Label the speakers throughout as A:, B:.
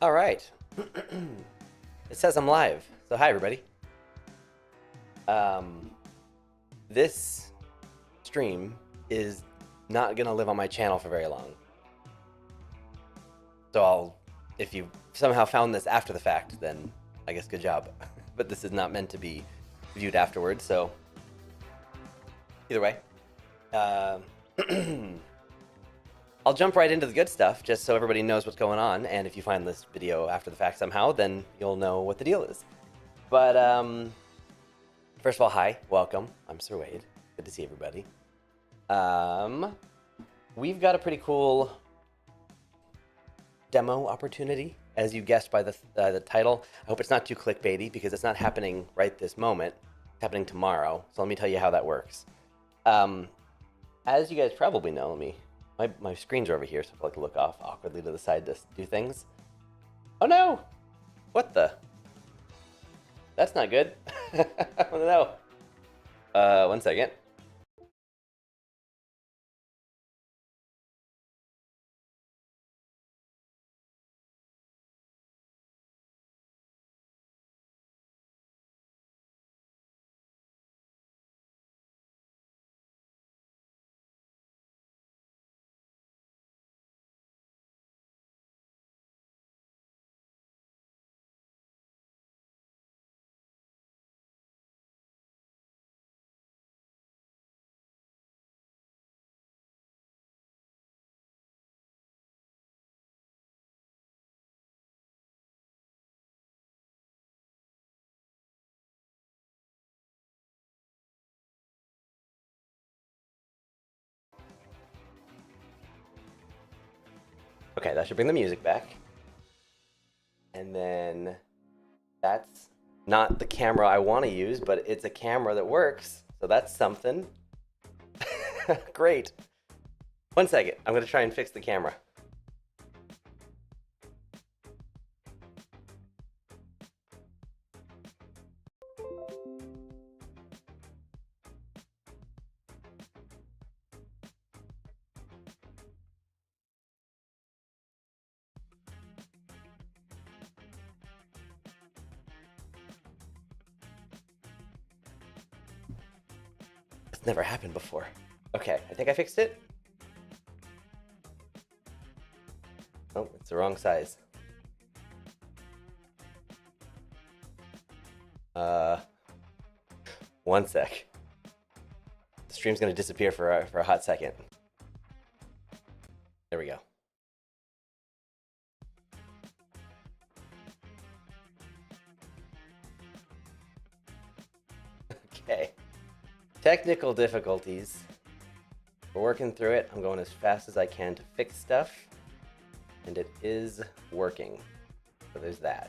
A: All right. It says I'm live. So hi everybody. Um, this stream is not gonna live on my channel for very long. So if you somehow found this after the fact, then I guess good job. But this is not meant to be viewed afterwards. So either way, uh, I'll jump right into the good stuff just so everybody knows what's going on. And if you find this video after the fact somehow, then you'll know what the deal is. But first of all, hi, welcome. I'm Sir Wade. Good to see everybody. We've got a pretty cool demo opportunity, as you guessed by the title. I hope it's not too clickbaity because it's not happening right this moment. It's happening tomorrow. So let me tell you how that works. As you guys probably know, my screens are over here, so I like to look off awkwardly to the side to do things. Oh no! What the? That's not good. Oh no. 1 second. Okay, that should bring the music back. And then that's not the camera I want to use, but it's a camera that works. So that's something. Great. 1 second. I'm going to try and fix the camera. It's never happened before. Okay, I think I fixed it. Oh, it's the wrong size. 1 sec. The stream's gonna disappear for a hot second. There we go. Okay. Technical difficulties. We're working through it. I'm going as fast as I can to fix stuff. And it is working. So there's that.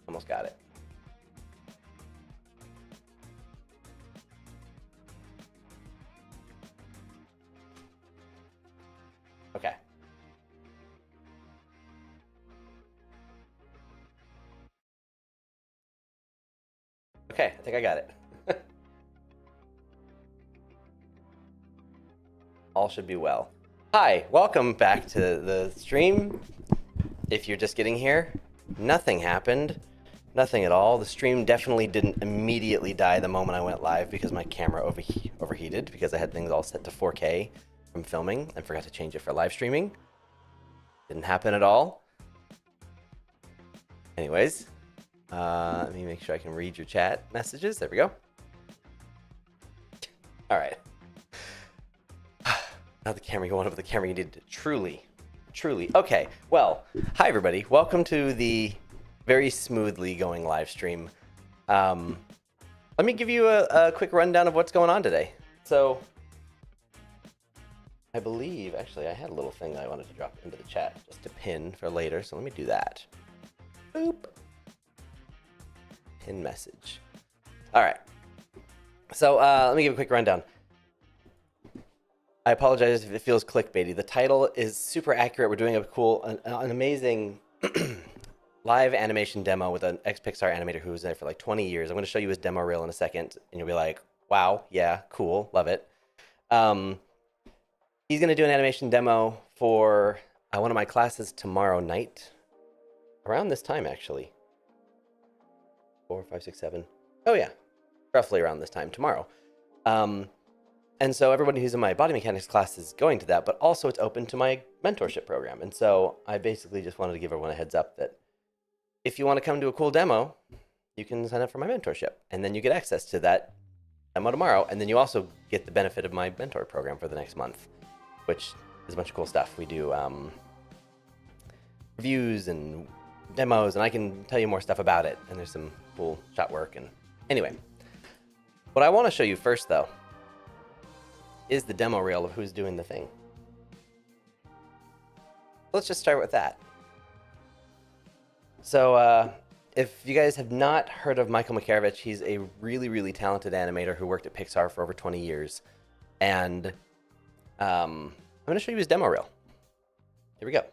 A: Almost got it. Okay. Okay, I think I got it. All should be well. Hi, welcome back to the stream. If you're just getting here, nothing happened. Nothing at all. The stream definitely didn't immediately die the moment I went live because my camera overheated because I had things all set to 4K from filming and forgot to change it for live streaming. Didn't happen at all. Anyways, let me make sure I can read your chat messages. There we go. All right. Now the camera, you want over the camera, you need to truly. Okay, well, hi everybody. Welcome to the very smoothly going live stream. Let me give you a quick rundown of what's going on today. So, I believe, actually, I had a little thing that I wanted to drop into the chat just to pin for later, so let me do that. Boop. Pin message. All right. So, let me give a quick rundown. I apologize if it feels clickbaity. The title is super accurate. We're doing an amazing live animation demo with an ex-Pixar animator who was there for like 20 years. I'm going to show you his demo reel in a second, and you'll be like, wow, yeah, cool, love it. He's going to do an animation demo for one of my classes tomorrow night. Around this time, actually. 4, 5, 6, 7. Oh, yeah. Roughly around this time tomorrow. And so everybody who's in my body mechanics class is going to that, but also it's open to my mentorship program. And so I basically just wanted to give everyone a heads up that if you want to come to a cool demo, you can sign up for my mentorship. And then you get access to that demo tomorrow. And then you also get the benefit of my mentor program for the next month, which is a bunch of cool stuff. We do reviews and demos, and I can tell you more stuff about it. And there's some cool shot work. And anyway, what I want to show you first, though, is the demo reel of who's doing the thing. Let's just start with that. So if you guys have not heard of Michael Makarovich, he's a really, really talented animator who worked at Pixar for over 20 years. And I'm going to show you his demo reel. Here we go.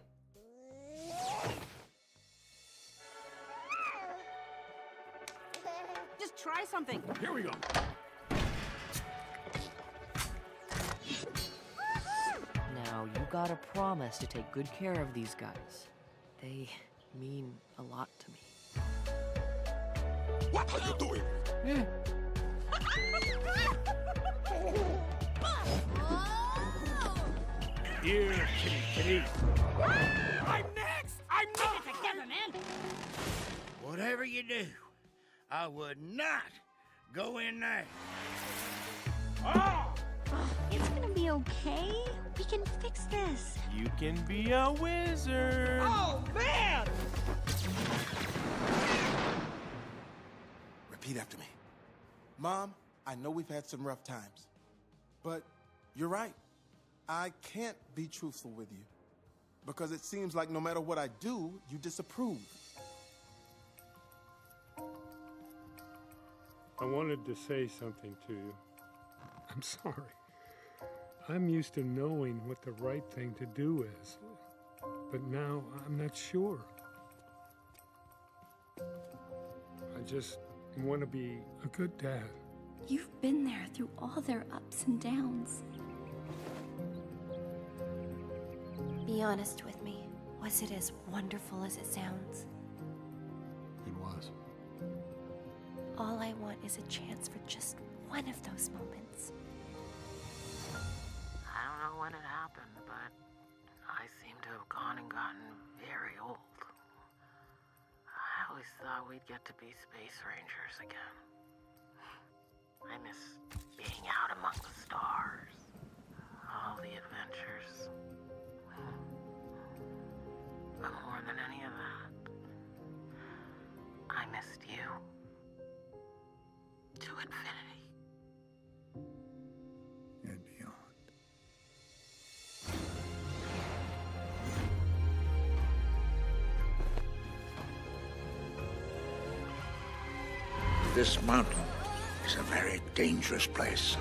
B: Just try something.
C: Here we go.
B: Now, you gotta promise to take good care of these guys. They mean a lot to me.
C: What are you doing? Here, kitty. I'm next! I'm next!
D: Together, man.
E: Whatever you do, I would not go in there.
C: Oh!
D: It's gonna be okay. We can fix this.
F: You can be a wizard.
C: Oh, man!
G: Repeat after me. Mom, I know we've had some rough times, but you're right. I can't be truthful with you because it seems like no matter what I do, you disapprove.
H: I wanted to say something to you. I'm sorry. I'm used to knowing what the right thing to do is, but now I'm not sure. I just want to be a good dad.
I: You've been there through all their ups and downs. Be honest with me. Was it as wonderful as it sounds?
G: It was.
I: All I want is a chance for just one of those moments.
B: I don't know when it happened, but I seem to have gone and gotten very old. I always thought we'd get to be space rangers again. I miss being out among the stars, all the adventures. But more than any of that, I missed you. To infinity.
G: And beyond.
E: This mountain is a very dangerous place.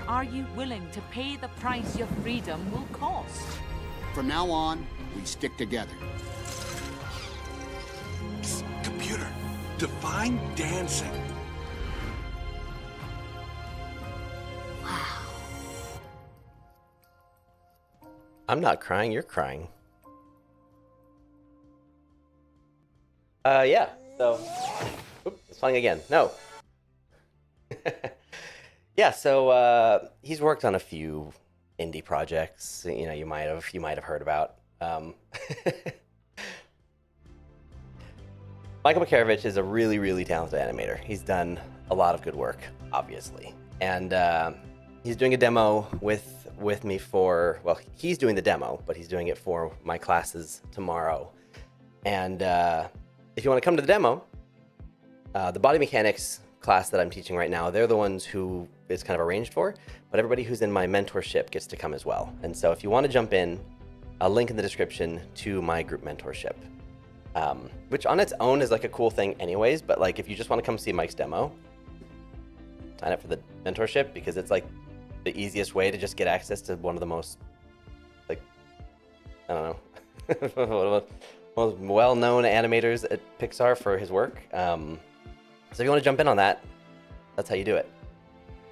J: Are you willing to pay the price your freedom will cost?
K: From now on, we stick together.
C: Computer, divine dancing.
A: I'm not crying, you're crying. Yeah, so... Oop, it's flying again. No. Yeah, so he's worked on a few indie projects, you know, you might have heard about. Michael Makarovich is a really, really talented animator. He's done a lot of good work, obviously. And he's doing a demo with me for, well, he's doing the demo, but he's doing it for my classes tomorrow. And if you want to come to the demo, the body mechanics class that I'm teaching right now, they're the ones who it's kind of arranged for, but everybody who's in my mentorship gets to come as well. And so if you want to jump in, a link in the description to my group mentorship, which on its own is like a cool thing anyways, but like if you just want to come see Mike's demo, sign up for the mentorship because it's like the easiest way to just get access to one of the most, like, I don't know, most well-known animators at Pixar for his work. So if you want to jump in on that, that's how you do it.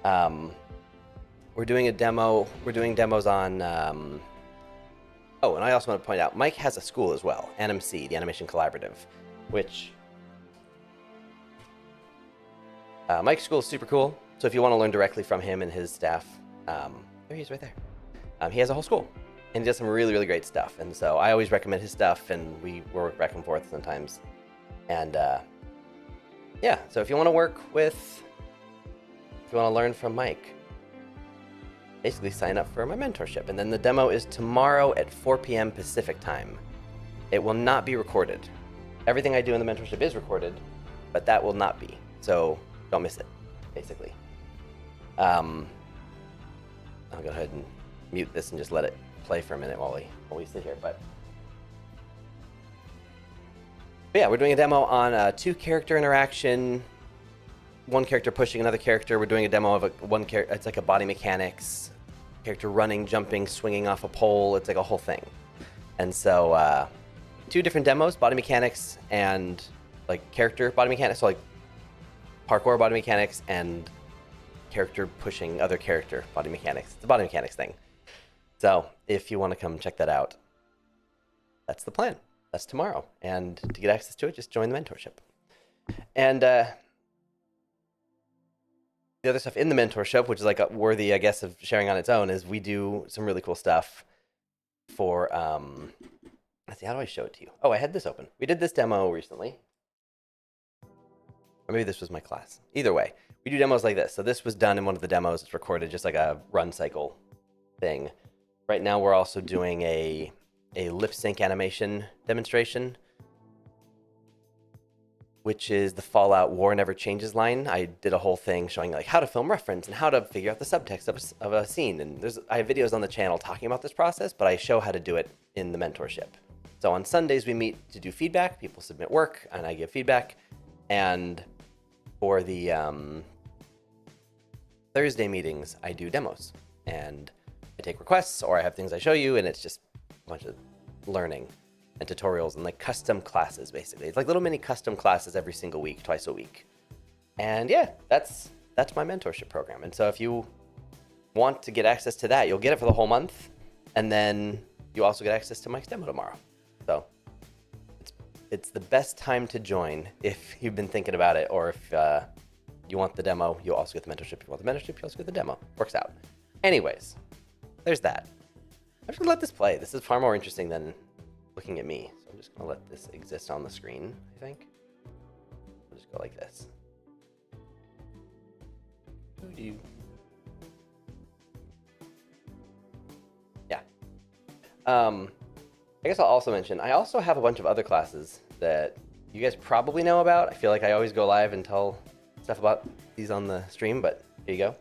A: We're doing a demo. We're doing demos on. Oh, and I also want to point out, Mike has a school as well, AnimC, the Animation Collaborative, which Mike's school is super cool. So if you want to learn directly from him and his staff, there he is right there. He has a whole school, and he does some really, really great stuff. And so I always recommend his stuff, and we work back and forth sometimes. And yeah, so if you want to work with, if you want to learn from Mike, basically sign up for my mentorship. And then the demo is tomorrow at 4 p.m. Pacific time. It will not be recorded. Everything I do in the mentorship is recorded, but that will not be. So don't miss it, basically. I'll go ahead and mute this and just let it play for a minute while we sit here. But yeah, we're doing a demo on a 2-character interaction, 1 character pushing another character. We're doing a demo of one character. It's like a body mechanics, character running, jumping, swinging off a pole. It's like a whole thing. And so 2 different demos, body mechanics and like character body mechanics. So like parkour body mechanics and character pushing other character body mechanics. It's a body mechanics thing. So if you want to come check that out, that's the plan. That's tomorrow. And to get access to it, just join the mentorship. And the other stuff in the mentorship, which is like worthy, I guess, of sharing on its own, is we do some really cool stuff for, let's see, how do I show it to you? Oh, I had this open. We did this demo recently. Or maybe this was my class. Either way, we do demos like this. So this was done in one of the demos. It's recorded just like a run cycle thing. Right now, we're also doing a lip sync animation demonstration, which is the Fallout War Never Changes line. I did a whole thing showing like how to film reference and how to figure out the subtext of a scene. And I have videos on the channel talking about this process, but I show how to do it in the mentorship. So on Sundays, we meet to do feedback. People submit work and I give feedback. And for the Thursday meetings, I do demos and I take requests or I have things I show you, and it's just a bunch of learning and tutorials and like custom classes, basically. It's like little mini custom classes every single week, twice a week. And yeah, that's my mentorship program. And so if you want to get access to that, you'll get it for the whole month. And then you also get access to Mike's demo tomorrow. So it's the best time to join if you've been thinking about it, or if you want the demo, you'll also get the mentorship. If you want the mentorship, you also get the demo. Works out. Anyways, there's that. I'm just gonna let this play. This is far more interesting than looking at me. So I'm just gonna let this exist on the screen, I think. I'll just go like this. Yeah. I guess I'll also mention, I also have a bunch of other classes that you guys probably know about. I feel like I always go live and tell stuff about these on the stream, but here you go.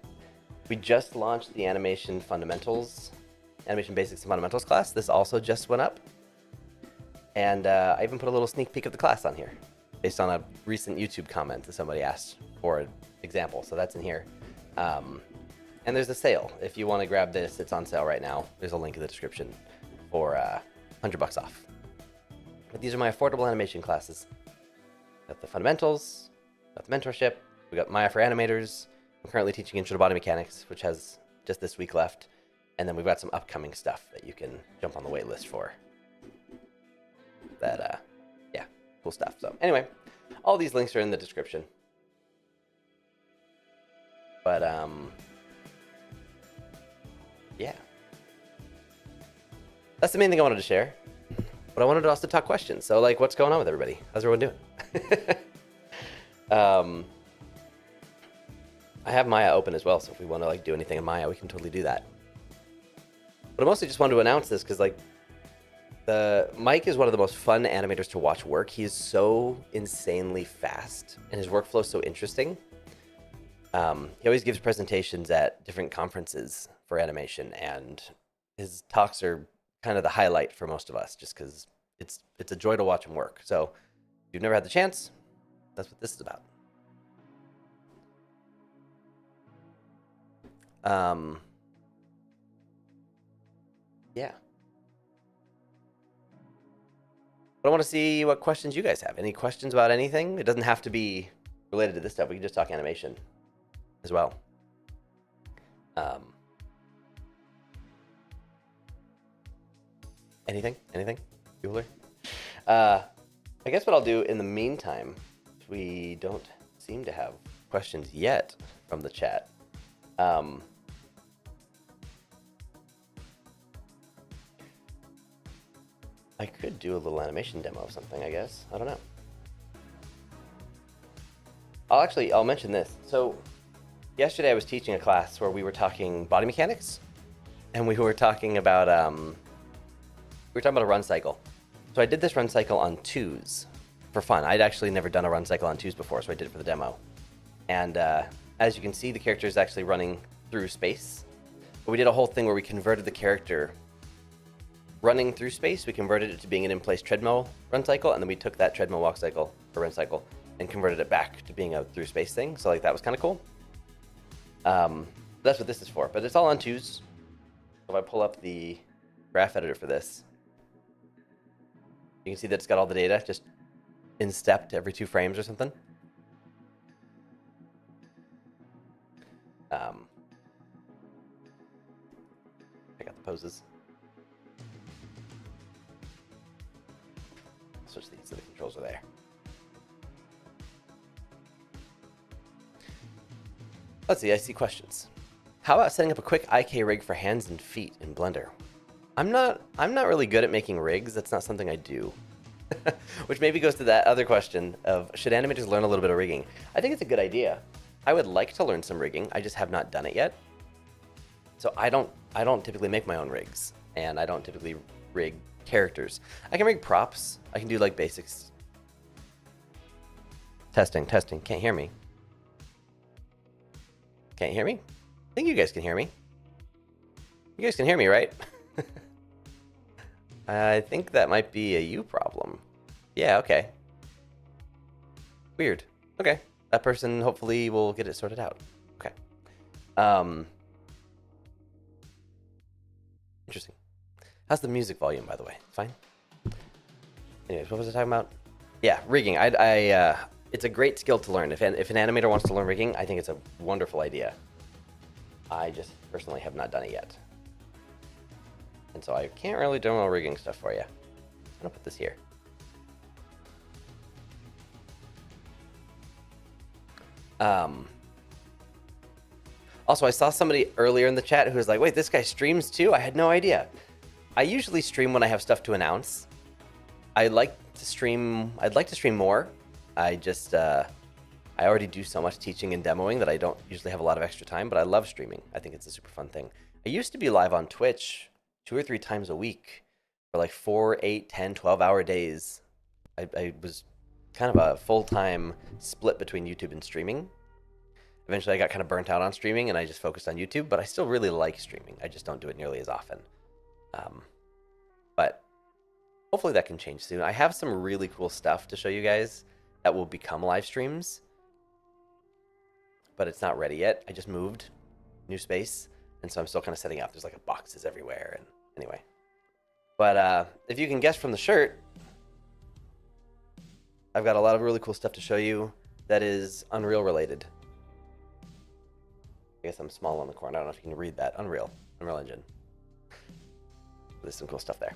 A: We just launched the Animation Fundamentals, Animation Basics and Fundamentals class. This also just went up. And I even put a little sneak peek of the class on here based on a recent YouTube comment that somebody asked for an example. So that's in here. And there's a sale. If you want to grab this, it's on sale right now. There's a link in the description for $100 off. But these are my affordable animation classes. Got the fundamentals, got the mentorship. We got Maya for animators. I'm currently teaching Intro to Body Mechanics, which has just this week left. And then we've got some upcoming stuff that you can jump on the wait list for. That, yeah, cool stuff. So anyway, all these links are in the description. But, yeah. That's the main thing I wanted to share. But I wanted to also talk questions. So, like, what's going on with everybody? How's everyone doing? I have Maya open as well, so if we want to, like, do anything in Maya, we can totally do that. But I mostly just wanted to announce this because, like, Mike is one of the most fun animators to watch work. He's so insanely fast, and his workflow is so interesting. He always gives presentations at different conferences for animation, and his talks are kind of the highlight for most of us, just because it's a joy to watch him work. So if you've never had the chance, that's what this is about. Yeah. But I want to see what questions you guys have. Any questions about anything? It doesn't have to be related to this stuff. We can just talk animation as well. Anything? Bueller? I guess what I'll do in the meantime, we don't seem to have questions yet from the chat. I could do a little animation demo of something, I guess. I don't know. I'll mention this. So yesterday I was teaching a class where we were talking body mechanics, and we were talking about a run cycle. So I did this run cycle on twos for fun. I'd actually never done a run cycle on twos before, so I did it for the demo. And as you can see, the character is actually running through space. But we did a whole thing where we converted the character running through space. We converted it to being an in-place treadmill run cycle, and then we took that treadmill walk cycle or run cycle and converted it back to being a through space thing. So like that was kind of cool. That's what this is for, but it's all on twos. So if I pull up the graph editor for this, you can see that it's got all the data just in step every 2 frames or something. Check out the poses. Switch these so the controls are there. Let's see, I see questions. How about setting up a quick IK rig for hands and feet in Blender? I'm not really good at making rigs. That's not something I do. Which maybe goes to that other question of, should animators learn a little bit of rigging? I think it's a good idea. I would like to learn some rigging. I just have not done it yet. So I don't typically make my own rigs, and I don't typically rig characters. I can rig props. I can do like basics. Testing. Can't hear me. Can't hear me? I think you guys can hear me. You guys can hear me, right? I think that might be a you problem. Yeah, okay. Weird. Okay. That person hopefully will get it sorted out. Okay. Interesting. How's the music volume, by the way? Fine? Anyways, what was I talking about? Yeah, rigging. It's a great skill to learn. If an animator wants to learn rigging, I think it's a wonderful idea. I just personally have not done it yet. And so I can't really do all rigging stuff for you. I'm gonna put this here. Also, I saw somebody earlier in the chat who was like, wait, this guy streams too? I had no idea. I usually stream when I have stuff to announce. I'd like to stream more. I already do so much teaching and demoing that I don't usually have a lot of extra time, but I love streaming. I think it's a super fun thing. I used to be live on Twitch 2 or 3 times a week for like 4, 8, 10, 12-hour days. I was kind of a full-time split between YouTube and streaming. Eventually I got kind of burnt out on streaming and I just focused on YouTube, but I still really like streaming. I just don't do it nearly as often. But hopefully that can change soon. I have some really cool stuff to show you guys that will become live streams, but it's not ready yet. I just moved, new space, and so I'm still kind of setting up. There's like boxes everywhere, and anyway. But if you can guess from the shirt, I've got a lot of really cool stuff to show you that is Unreal related. I guess I'm small on the corner. I don't know if you can read that. Unreal Engine. There's some cool stuff there.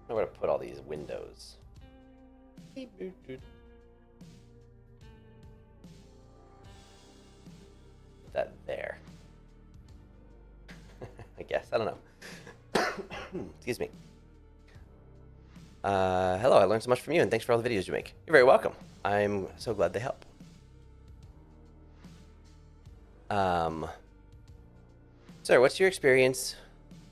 A: I know where to put all these windows. Put that there. I guess. I don't know. Excuse me. Hello, I learned so much from you, and thanks for all the videos you make. You're very welcome. I'm so glad they help. Sir, what's your experience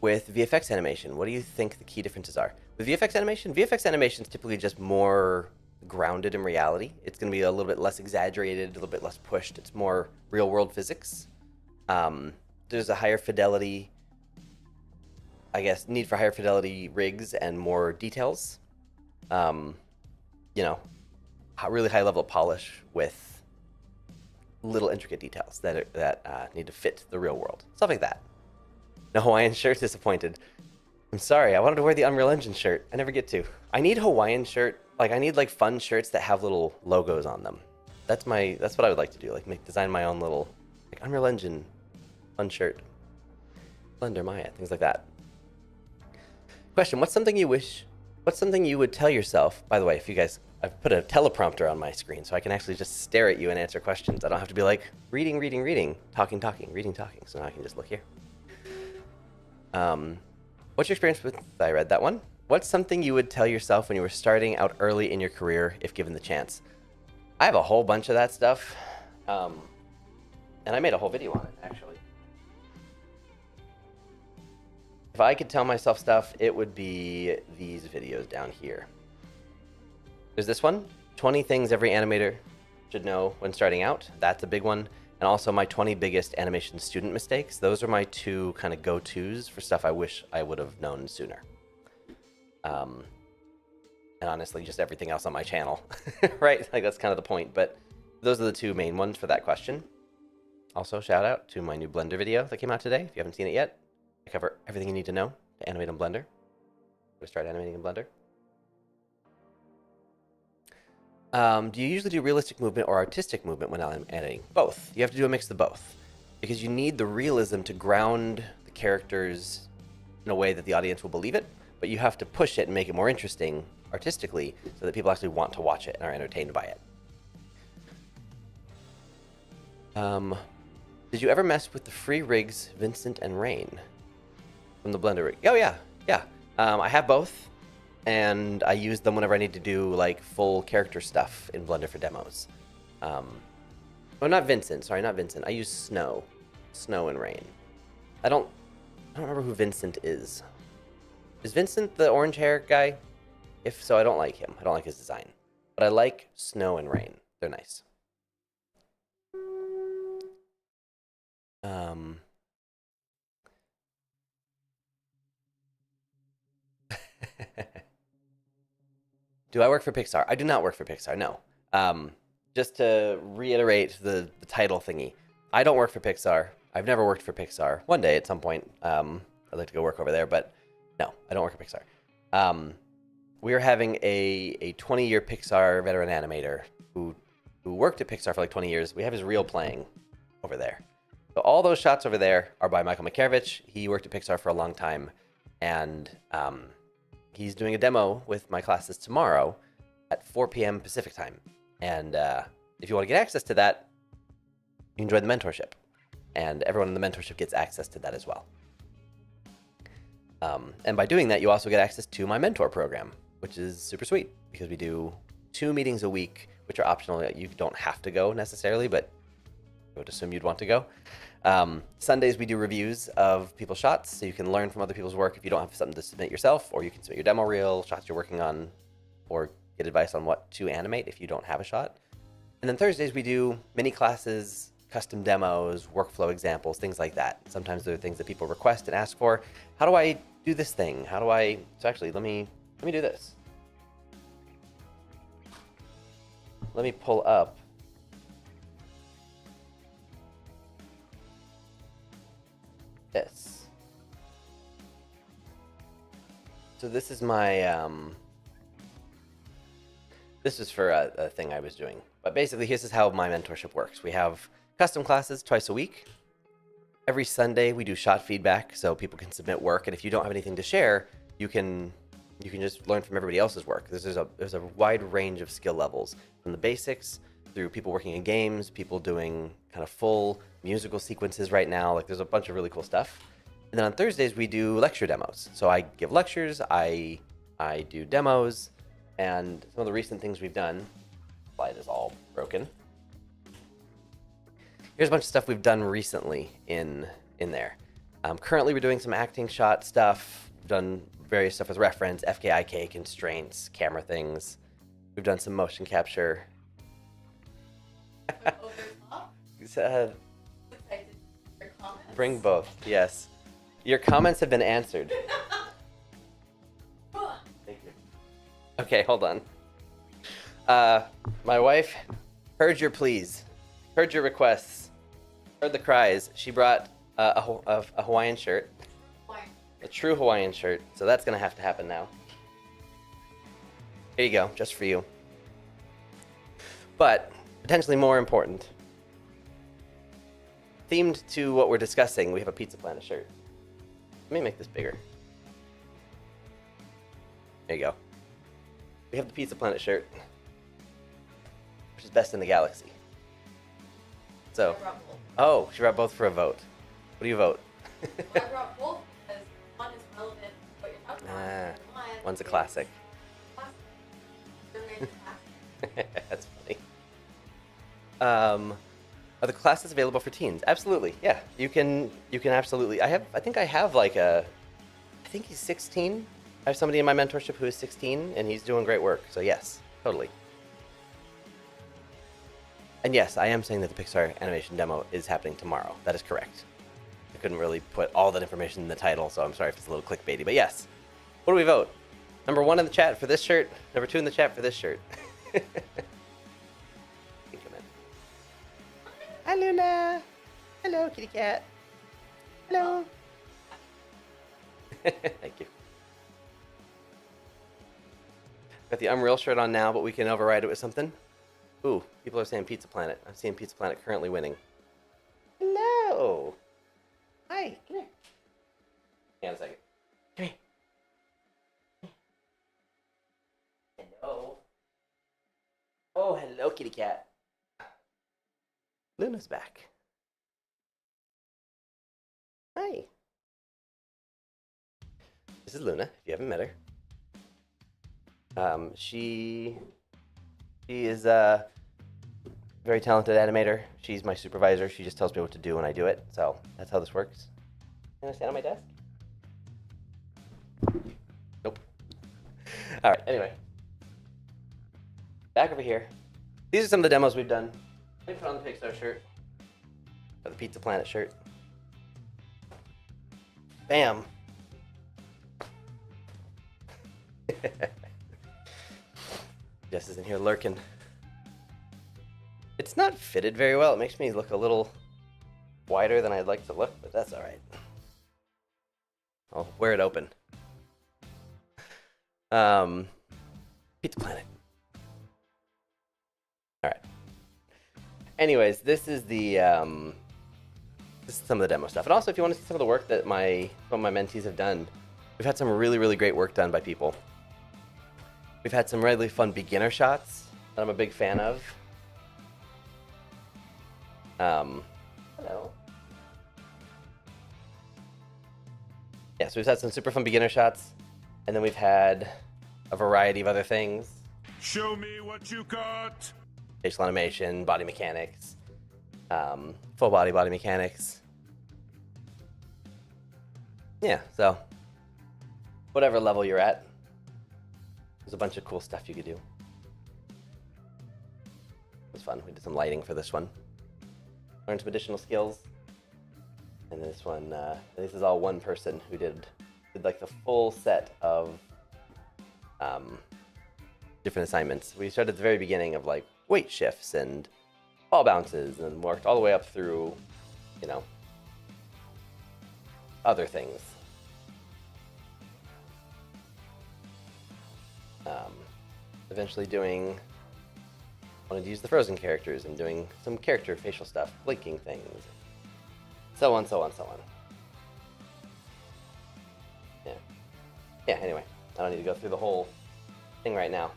A: with VFX animation? What do you think the key differences are? With VFX animation is typically just more grounded in reality. It's going to be a little bit less exaggerated, a little bit less pushed. It's more real-world physics. There's a higher fidelity, I guess, need for higher fidelity rigs and more details. You know, really high level polish with little intricate details that need to fit the real world. Stuff like that. No Hawaiian shirt, disappointed. I'm sorry, I wanted to wear the Unreal Engine shirt. I never get to. I need Hawaiian shirt. Like, I need like fun shirts that have little logos on them. That's what I would like to do. Like design my own little, like Unreal Engine, fun shirt, Blender, Maya, things like that. Question: what's something you would tell yourself? By the way, if you guys, I've put a teleprompter on my screen so I can actually just stare at you and answer questions. I don't have to be like reading, talking, reading, talking. So now I can just look here. What's your experience with? I read that one. What's something you would tell yourself when you were starting out early in your career, if given the chance? I have a whole bunch of that stuff, and I made a whole video on it actually. If I could tell myself stuff, it would be these videos down here. There's this one, 20 things every animator should know when starting out. That's a big one. And also my 20 biggest animation student mistakes. Those are my two kind of go-tos for stuff I wish I would have known sooner. And honestly, just everything else on my channel, right? Like that's kind of the point, but those are the two main ones for that question. Also, shout out to my new Blender video that came out today. If you haven't seen it yet, I cover everything you need to know to animate in Blender. To start animating in Blender. Do you usually do realistic movement or artistic movement when animating? Both. You have to do a mix of both. Because you need the realism to ground the characters in a way that the audience will believe it, but you have to push it and make it more interesting artistically so that people actually want to watch it and are entertained by it. Did you ever mess with the free rigs Vincent and Rain from the Blender rig? Oh yeah. I have both. And I use them whenever I need to do like full character stuff in Blender for demos. Oh, not Vincent. Sorry, not Vincent. I use Snow and Rain. I don't remember who Vincent is. Is Vincent the orange hair guy? If so, I don't like him. I don't like his design. But I like Snow and Rain. They're nice. Do I work for Pixar? I do not work for Pixar, no. Just to reiterate the title thingy, I don't work for Pixar. I've never worked for Pixar. One day at some point, I'd like to go work over there, but no, I don't work for Pixar. We are having a 20-year Pixar veteran animator who worked at Pixar for like 20 years. We have his reel playing over there. So all those shots over there are by Michael Makarovich. He worked at Pixar for a long time, and he's doing a demo with my classes tomorrow at 4 p.m. Pacific time. And if you want to get access to that, you can join the mentorship. And everyone in the mentorship gets access to that as well. And by doing that, you also get access to my mentor program, which is super sweet because we do 2 meetings a week, which are optional. You don't have to go necessarily, but I would assume you'd want to go. Sundays, we do reviews of people's shots, so you can learn from other people's work if you don't have something to submit yourself, or you can submit your demo reel, shots you're working on, or get advice on what to animate if you don't have a shot. And then Thursdays, we do mini classes, custom demos, workflow examples, things like that. Sometimes there are things that people request and ask for. How do I do this thing? How do I... So actually, let me do this. Let me pull up this. So this is my, this is for a thing I was doing. But basically, this is how my mentorship works. We have custom classes twice a week. Every Sunday, we do shot feedback, so people can submit work. And if you don't have anything to share, you can just learn from everybody else's work. There's a wide range of skill levels, from the basics through people working in games, people doing kind of full musical sequences right now. Like there's a bunch of really cool stuff. And then on Thursdays, we do lecture demos. So I give lectures, I do demos, and some of the recent things we've done, slide is all broken. Here's a bunch of stuff we've done recently in there. Currently, we're doing some acting shot stuff. We've done various stuff with reference, FKIK, constraints, camera things. We've done some motion capture. Bring both, yes. Your comments have been answered. Thank you. Okay, hold on. My wife heard your pleas, heard your requests, heard the cries. She brought a Hawaiian shirt, a true Hawaiian shirt. So that's gonna have to happen now. Here you go, just for you. But potentially more important, themed to what we're discussing, we have a Pizza Planet shirt. Let me make this bigger. There you go. We have the Pizza Planet shirt, which is best in the galaxy. So, oh, she brought both for a vote. What do you vote?
L: I brought both because one is relevant to what you're talking about. And
A: One's a classic.
L: classic.
A: That's funny. Are the classes available for teens? Absolutely. Yeah, you can absolutely. I think I have like I think he's 16. I have somebody in my mentorship who is 16, and he's doing great work. So yes, totally. And yes, I am saying that the Pixar animation demo is happening tomorrow. That is correct. I couldn't really put all that information in the title, so I'm sorry if it's a little clickbaity. But yes, what do we vote? Number 1 in the chat for this shirt. Number 2 in the chat for this shirt. Hi, Luna. Hello, kitty cat. Hello. Thank you. Got the Unreal shirt on now, but we can override it with something. Ooh, people are saying Pizza Planet. I'm seeing Pizza Planet currently winning. Hello. Hi, come here. Hang on a second. Come here. Hello. Oh, hello, kitty cat. Luna's back. Hi. This is Luna, if you haven't met her. She is a very talented animator. She's my supervisor. She just tells me what to do when I do it. So that's how this works. Can I stand on my desk? Nope. All right, anyway. Back over here. These are some of the demos we've done. Let me put on the Pixar shirt. Or the Pizza Planet shirt. Bam. Jess is in here lurking. It's not fitted very well. It makes me look a little wider than I'd like to look, but that's all right. I'll wear it open. Pizza Planet. All right. Anyways, this is the this is some of the demo stuff. And also, if you want to see some of the work that some of my mentees have done, we've had some really, really great work done by people. We've had some really fun beginner shots that I'm a big fan of. Hello. Yeah, so we've had some super fun beginner shots, and then we've had a variety of other things.
C: Show me what you got.
A: Facial animation, body mechanics, full body mechanics. Yeah, so whatever level you're at, there's a bunch of cool stuff you could do. It was fun. We did some lighting for this one. Learned some additional skills. And this one, this is all one person who did like the full set of different assignments. We started at the very beginning of like weight shifts and ball bounces and worked all the way up through, you know, other things. Eventually wanted to use the Frozen characters and doing some character facial stuff, blinking things, so on, so on, so on. Yeah, anyway, I don't need to go through the whole thing right now.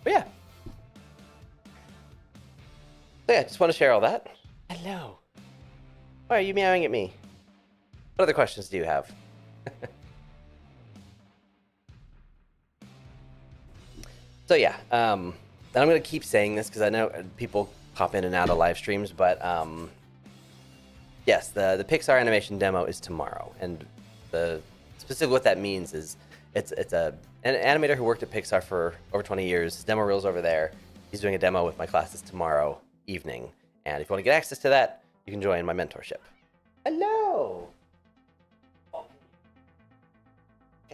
A: But yeah. So yeah, just want to share all that. Hello. Why are you meowing at me? What other questions do you have? So yeah, and I'm going to keep saying this because I know people pop in and out of live streams, but yes, the Pixar animation demo is tomorrow, and the specifically what that means is it's an animator who worked at Pixar for over 20 years. His demo reel's over there. He's doing a demo with my classes tomorrow evening, and if you want to get access to that, you can join my mentorship. Hello. Come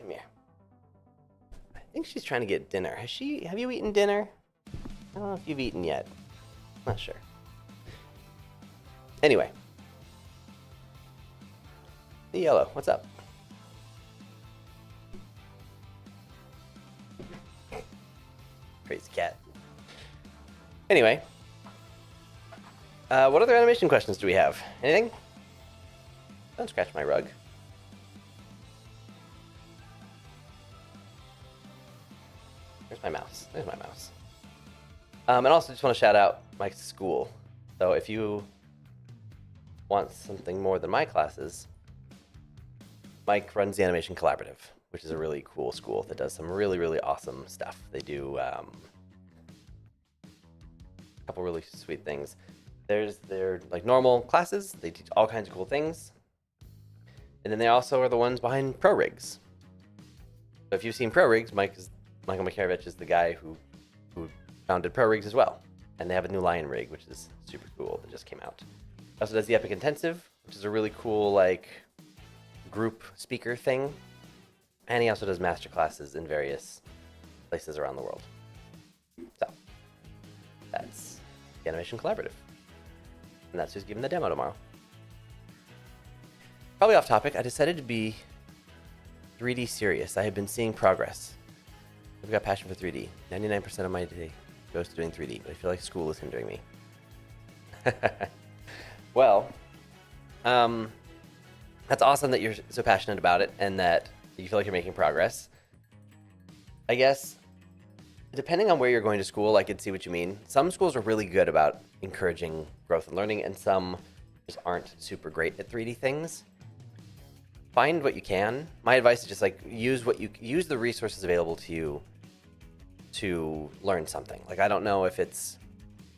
A: here. I think she's trying to get dinner. Have you eaten dinner? I don't know if you've eaten yet. Not sure. Anyway. The yellow, what's up? Crazy cat. Anyway. What other animation questions do we have? Anything? Don't scratch my rug. There's my mouse. There's my mouse. And also just want to shout out Mike's school. So if you want something more than my classes, Mike runs the Animation Collaborative, which is a really cool school that does some really, really awesome stuff. They do a couple really sweet things. There's their like normal classes. They teach all kinds of cool things. And then they also are the ones behind ProRigs. So if you've seen ProRigs, Michael Makarovich is the guy who founded ProRigs as well. And they have a new Lion rig, which is super cool, that just came out. He also does the Epic Intensive, which is a really cool like group speaker thing. And he also does master classes in various places around the world. So that's the Animation Collaborative. And that's who's giving the demo tomorrow. Probably off topic, I decided to be 3D serious. I have been seeing progress. I've got passion for 3D. 99% of my day goes to doing 3D, but I feel like school is hindering me. Well, that's awesome that you're so passionate about it and that you feel like you're making progress. I guess, depending on where you're going to school, I could see what you mean. Some schools are really good about encouraging growth and learning, and some just aren't super great at 3D things. Find what you can. My advice is just like use the resources available to you to learn something. Like I don't know if it's,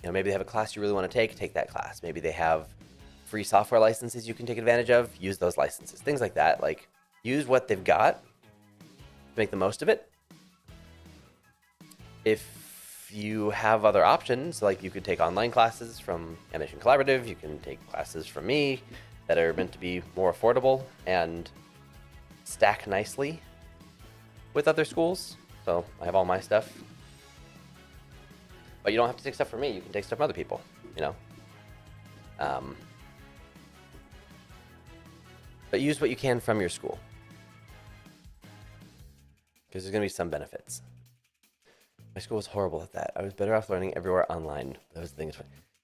A: maybe they have a class you really want to take that class. Maybe they have free software licenses you can take advantage of, use those licenses. Things like that. Like use what they've got to make the most of it. If you have other options, like you could take online classes from Animation Collaborative, you can take classes from me that are meant to be more affordable and stack nicely with other schools. So I have all my stuff. But you don't have to take stuff from me. You can take stuff from other people, But use what you can from your school. Because there's going to be some benefits. My school was horrible at that. I was better off learning everywhere online. That was the thing.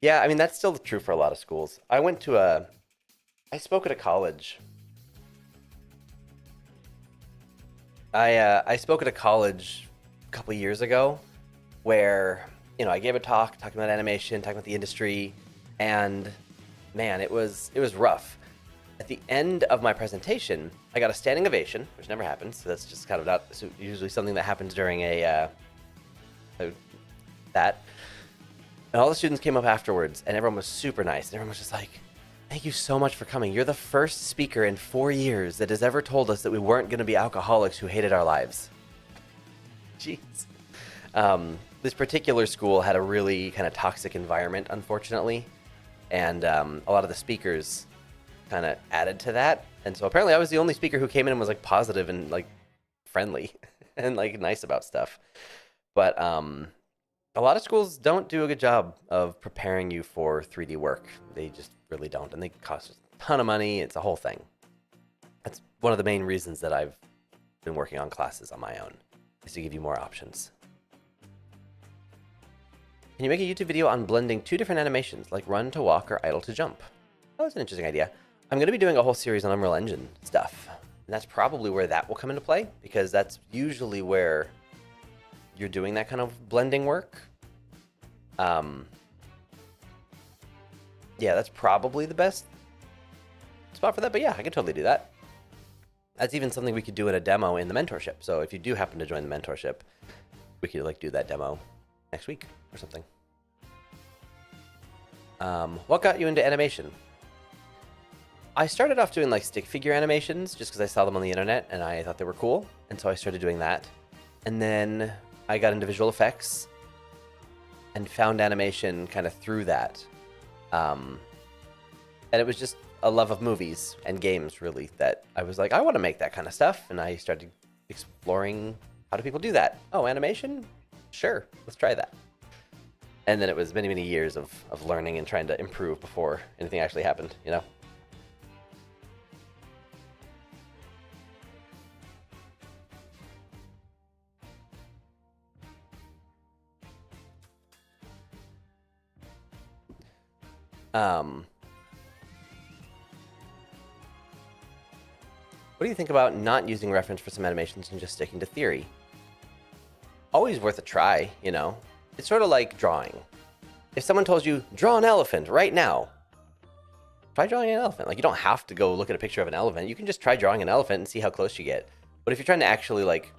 A: Yeah, I mean, that's still true for a lot of schools. I spoke at a college. I spoke at a college a couple of years ago where, I gave a talk talking about animation, talking about the industry, and man, it was rough. At the end of my presentation, I got a standing ovation, which never happens. So that's just kind of usually something that happens during that. And all the students came up afterwards, and everyone was super nice. And everyone was just like, "Thank you so much for coming. You're the first speaker in 4 years that has ever told us that we weren't going to be alcoholics who hated our lives." Jeez. This particular school had a really kind of toxic environment, unfortunately. And a lot of the speakers kind of added to that. And so apparently I was the only speaker who came in and was like positive and like friendly and like nice about stuff. But a lot of schools don't do a good job of preparing you for 3D work. They just really don't. And they cost a ton of money. It's a whole thing. That's one of the main reasons that I've been working on classes on my own, is to give you more options. Can you make a YouTube video on blending 2 different animations, like run to walk or idle to jump? That was an interesting idea. I'm going to be doing a whole series on Unreal Engine stuff. And that's probably where that will come into play, because that's usually where you're doing that kind of blending work. Yeah, that's probably the best spot for that. But yeah, I could totally do that. That's even something we could do in a demo in the mentorship. So if you do happen to join the mentorship, we could like do that demo next week or something. What got you into animation? I started off doing like stick figure animations just because I saw them on the internet and I thought they were cool. And so I started doing that. And then I got into visual effects and found animation kind of through that. And it was just a love of movies and games, really, that I was like, I want to make that kind of stuff. And I started exploring, how do people do that? Oh, animation? Sure, let's try that. And then it was many, many years of learning and trying to improve before anything actually happened, What do you think about not using reference for some animations and just sticking to theory? Always worth a try, you know? It's sort of like drawing. If someone told you, draw an elephant right now, try drawing an elephant. Like, you don't have to go look at a picture of an elephant. You can just try drawing an elephant and see how close you get. But if you're trying to actually, like,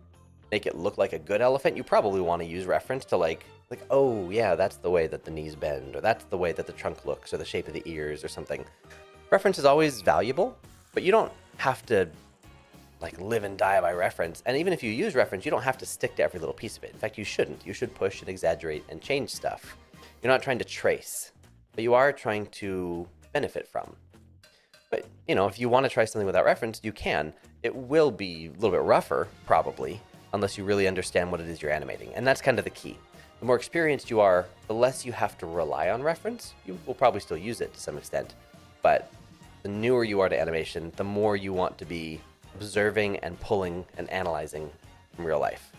A: make it look like a good elephant, you probably want to use reference to, like, oh, yeah, that's the way that the knees bend, or that's the way that the trunk looks, or the shape of the ears, or something. Reference is always valuable, but you don't have to, like, live and die by reference. And even if you use reference, you don't have to stick to every little piece of it. In fact, you shouldn't. You should push and exaggerate and change stuff. You're not trying to trace, but you are trying to benefit from. But, you know, if you want to try something without reference, you can. It will be a little bit rougher, probably, unless you really understand what it is you're animating. And that's kind of the key. The more experienced you are, the less you have to rely on reference. You will probably still use it to some extent. But the newer you are to animation, the more you want to be observing and pulling and analyzing from real life.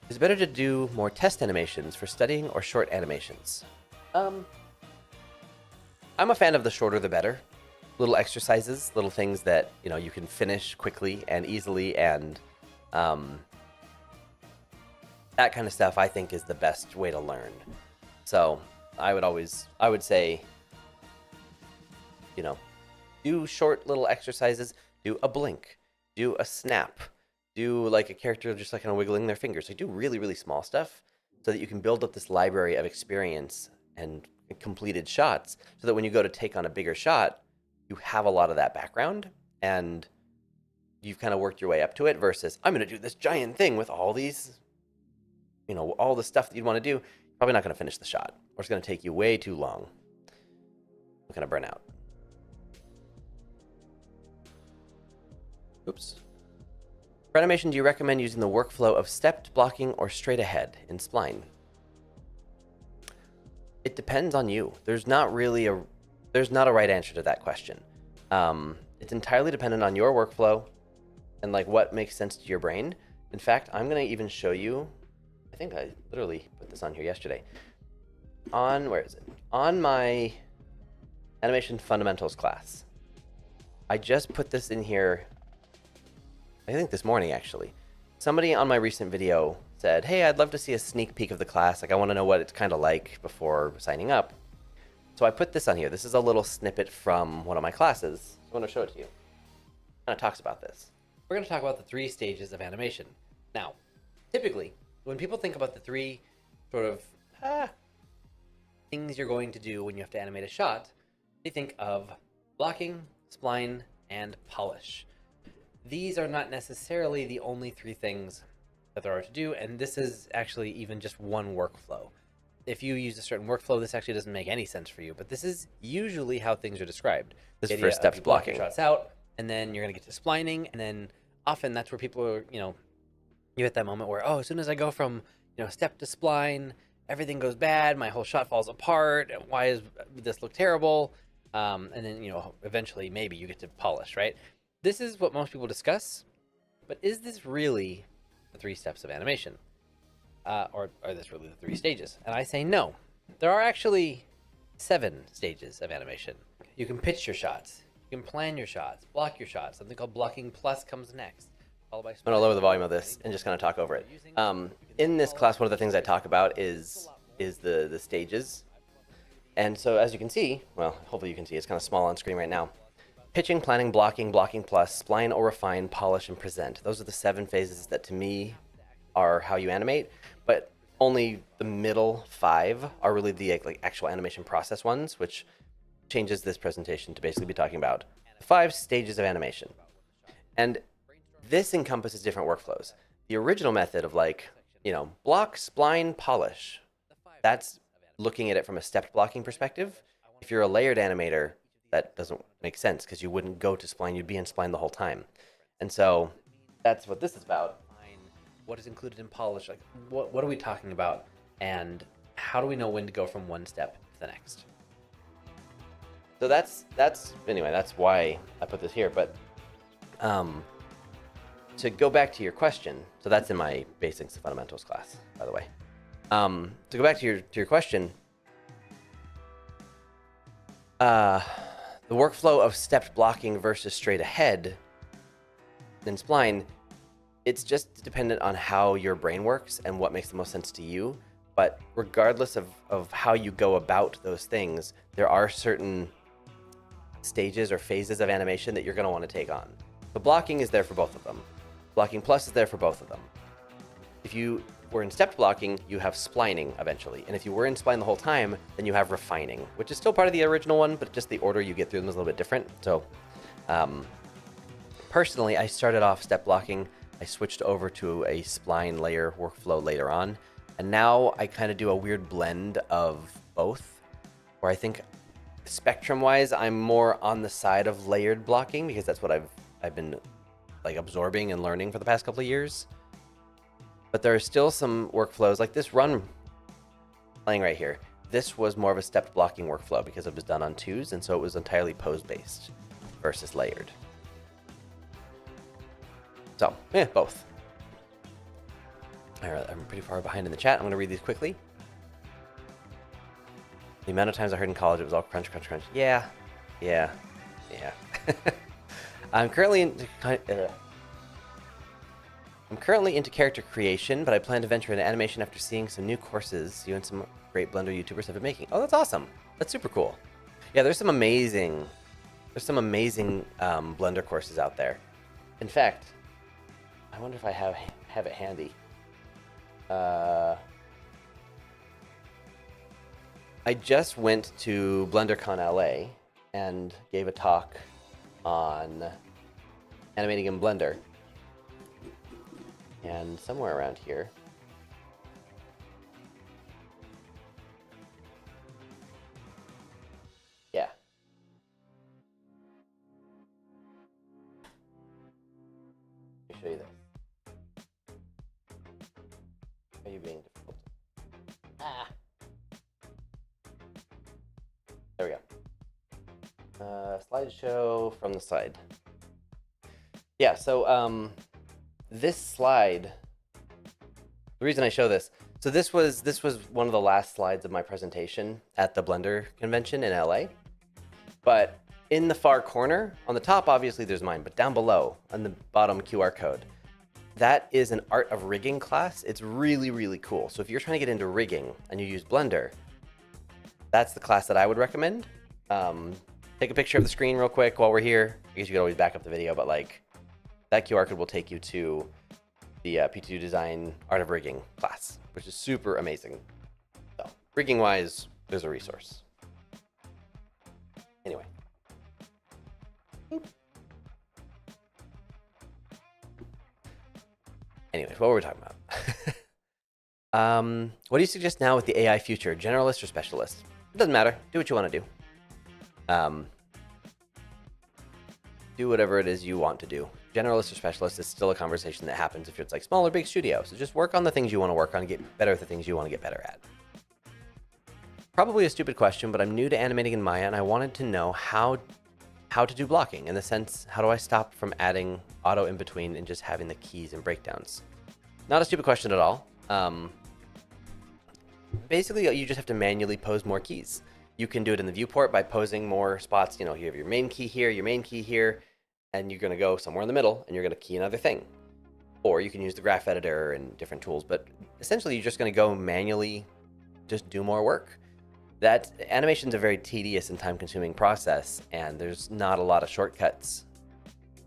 A: Is it better to do more test animations for studying or short animations? I'm a fan of the shorter the better. Little exercises, little things that, you know, you can finish quickly and easily, and that kind of stuff I think is the best way to learn. So I would say, you know, do short little exercises, do a blink, do a snap, do like a character just like kind of wiggling their fingers. So do really, really small stuff so that you can build up this library of experience and completed shots so that when you go to take on a bigger shot, you have a lot of that background and you've kind of worked your way up to it versus I'm going to do this giant thing with all these, you know, all the stuff that you'd want to do. You're probably not going to finish the shot, or it's going to take you way too long. You're going to burn out. Oops. For animation, do you recommend using the workflow of stepped, blocking, or straight ahead in spline? It depends on you. There's not a right answer to that question. It's entirely dependent on your workflow and like what makes sense to your brain. In fact, I'm going to even show you, I think I literally put this on here yesterday. Where is it? On my animation fundamentals class. I just put this in here, I think this morning actually. Somebody on my recent video said, hey, I'd love to see a sneak peek of the class. Like, I want to know what it's kind of like before signing up. So I put this on here. This is a little snippet from one of my classes. I want to show it to you. It kind of talks about this. We're going to talk about the 3 stages of animation. Now, typically, when people think about the 3 sort of things you're going to do when you have to animate a shot, they think of blocking, spline, and polish. These are not necessarily the only 3 things that there are to do, and this is actually even just one workflow. If you use a certain workflow, this actually doesn't make any sense for you, but this is usually how things are described. This is for steps blocking. Shots out, and then you're going to get to splining, and then often that's where people are, you know, you hit that moment where, oh, as soon as I go from, you know, step to spline, everything goes bad, my whole shot falls apart, why does this look terrible? And then, you know, eventually maybe you get to polish, right? This is what most people discuss, but is this really the 3 steps of animation? Or are this really the 3 stages? And I say no. There are actually 7 stages of animation. You can pitch your shots. You can plan your shots, block your shots. Something called blocking plus comes next. I'm going to lower the volume of this and just kind of talk over it. In this class, one of the things I talk about is the stages. And so as you can see, well, hopefully you can see, it's kind of small on screen right now. Pitching, planning, blocking, blocking plus, spline or refine, polish, and present. Those are the 7 phases that to me are how you animate, but only the middle 5 are really the like actual animation process ones, which changes this presentation to basically be talking about the 5 stages of animation. And this encompasses different workflows. The original method of like, you know, block, spline, polish, that's looking at it from a stepped blocking perspective. If you're a layered animator, that doesn't make sense because you wouldn't go to spline, you'd be in spline the whole time. And so that's what this is about. What is included in polish? Like, what are we talking about? And how do we know when to go from one step to the next? So that's anyway, that's why I put this here. But to go back to your question, so that's in my basics and fundamentals class, by the way. To go back to your question, the workflow of stepped blocking versus straight ahead in spline, it's just dependent on how your brain works and what makes the most sense to you. But regardless of how you go about those things, there are certain stages or phases of animation that you're going to want to take on. The blocking is there for both of them. Blocking plus is there for both of them. If you were in stepped blocking, you have splining eventually. And if you were in spline the whole time, then you have refining, which is still part of the original one, but just the order you get through them is a little bit different. So personally, I started off step blocking. I switched over to a spline layer workflow later on. And now I kind of do a weird blend of both, where I think spectrum-wise, I'm more on the side of layered blocking because that's what I've been like absorbing and learning for the past couple of years. But there are still some workflows like this run playing right here. This was more of a stepped blocking workflow because it was done on twos, and so it was entirely pose-based versus layered. So, yeah, both. All right, I'm pretty far behind in the chat. I'm going to read these quickly. The amount of times I heard in college it was all crunch, crunch, crunch. Yeah. I'm currently into character creation, but I plan to venture into animation after seeing some new courses you and some great Blender YouTubers have been making. Oh, that's awesome. That's super cool. Yeah, there's some amazing Blender courses out there. In fact, I wonder if I have it handy. I just went to BlenderCon LA and gave a talk on animating in Blender. And somewhere around here. Yeah. Let me show you this. Are you being difficult? There we go. Slideshow from the side. Yeah, so this slide, the reason I show this, so this was one of the last slides of my presentation at the Blender convention in LA. But in the far corner, on the top, obviously there's mine, but down below, on the bottom QR code, that is an Art of Rigging class. It's really, really cool. So if you're trying to get into rigging and you use Blender, that's the class that I would recommend. Take a picture of the screen real quick while we're here. I guess you could always back up the video, but like that QR code will take you to the P2 Design Art of Rigging class, which is super amazing. So rigging-wise, there's a resource. Anyway. Anyways, what were we talking about? What do you suggest now with the AI future? Generalist or specialist? It doesn't matter. Do what you want to do. Do whatever it is you want to do. Generalist or specialist is still a conversation that happens if it's like small or big studio. So just work on the things you want to work on and get better at the things you want to get better at. Probably a stupid question, but I'm new to animating in Maya and I wanted to know how to do blocking. In the sense, how do I stop from adding auto in between and just having the keys and breakdowns? Not a stupid question at all. Basically, you just have to manually pose more keys. You can do it in the viewport by posing more spots. You know, you have your main key here, your main key here, and you're going to go somewhere in the middle and you're going to key another thing. Or you can use the graph editor and different tools, but essentially you're just going to go manually just do more work. That animation is a very tedious and time-consuming process, and there's not a lot of shortcuts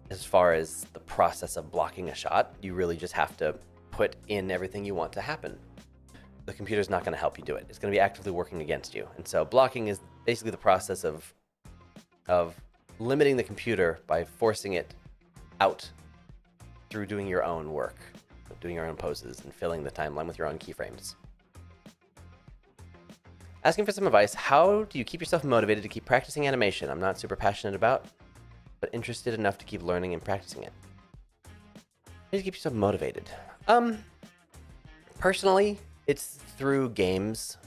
A: as far as the process of blocking a shot. You really just have to put in everything you want to happen. The computer's not going to help you do it. It's going to be actively working against you. And so blocking is basically the process of limiting the computer by forcing it out through doing your own work, doing your own poses, and filling the timeline with your own keyframes. Asking for some advice, how do you keep yourself motivated to keep practicing animation? I'm not super passionate about, but interested enough to keep learning and practicing it. How do you keep yourself motivated? Personally, it's through games.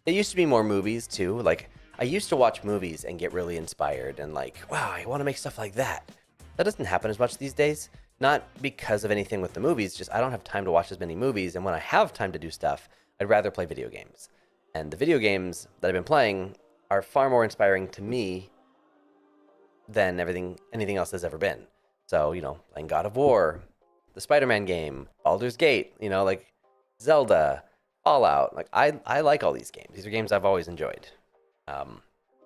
A: It used to be more movies too. Like, I used to watch movies and get really inspired and like, wow, I want to make stuff like that. That doesn't happen as much these days. Not because of anything with the movies, just I don't have time to watch as many movies, and when I have time to do stuff, I'd rather play video games. And the video games that I've been playing are far more inspiring to me than anything else has ever been. So, playing God of War, the Spider-Man game, Baldur's Gate, like Zelda, Fallout. Like I like all these games. These are games I've always enjoyed.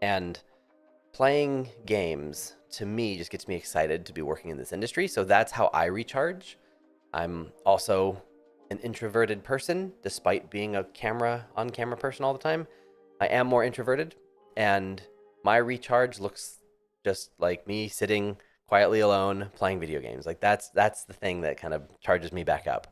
A: And playing games to me just gets me excited to be working in this industry. So that's how I recharge. I'm also an introverted person, despite being a on-camera person all the time. I am more introverted, and my recharge looks just like me sitting quietly alone playing video games. Like that's the thing that kind of charges me back up,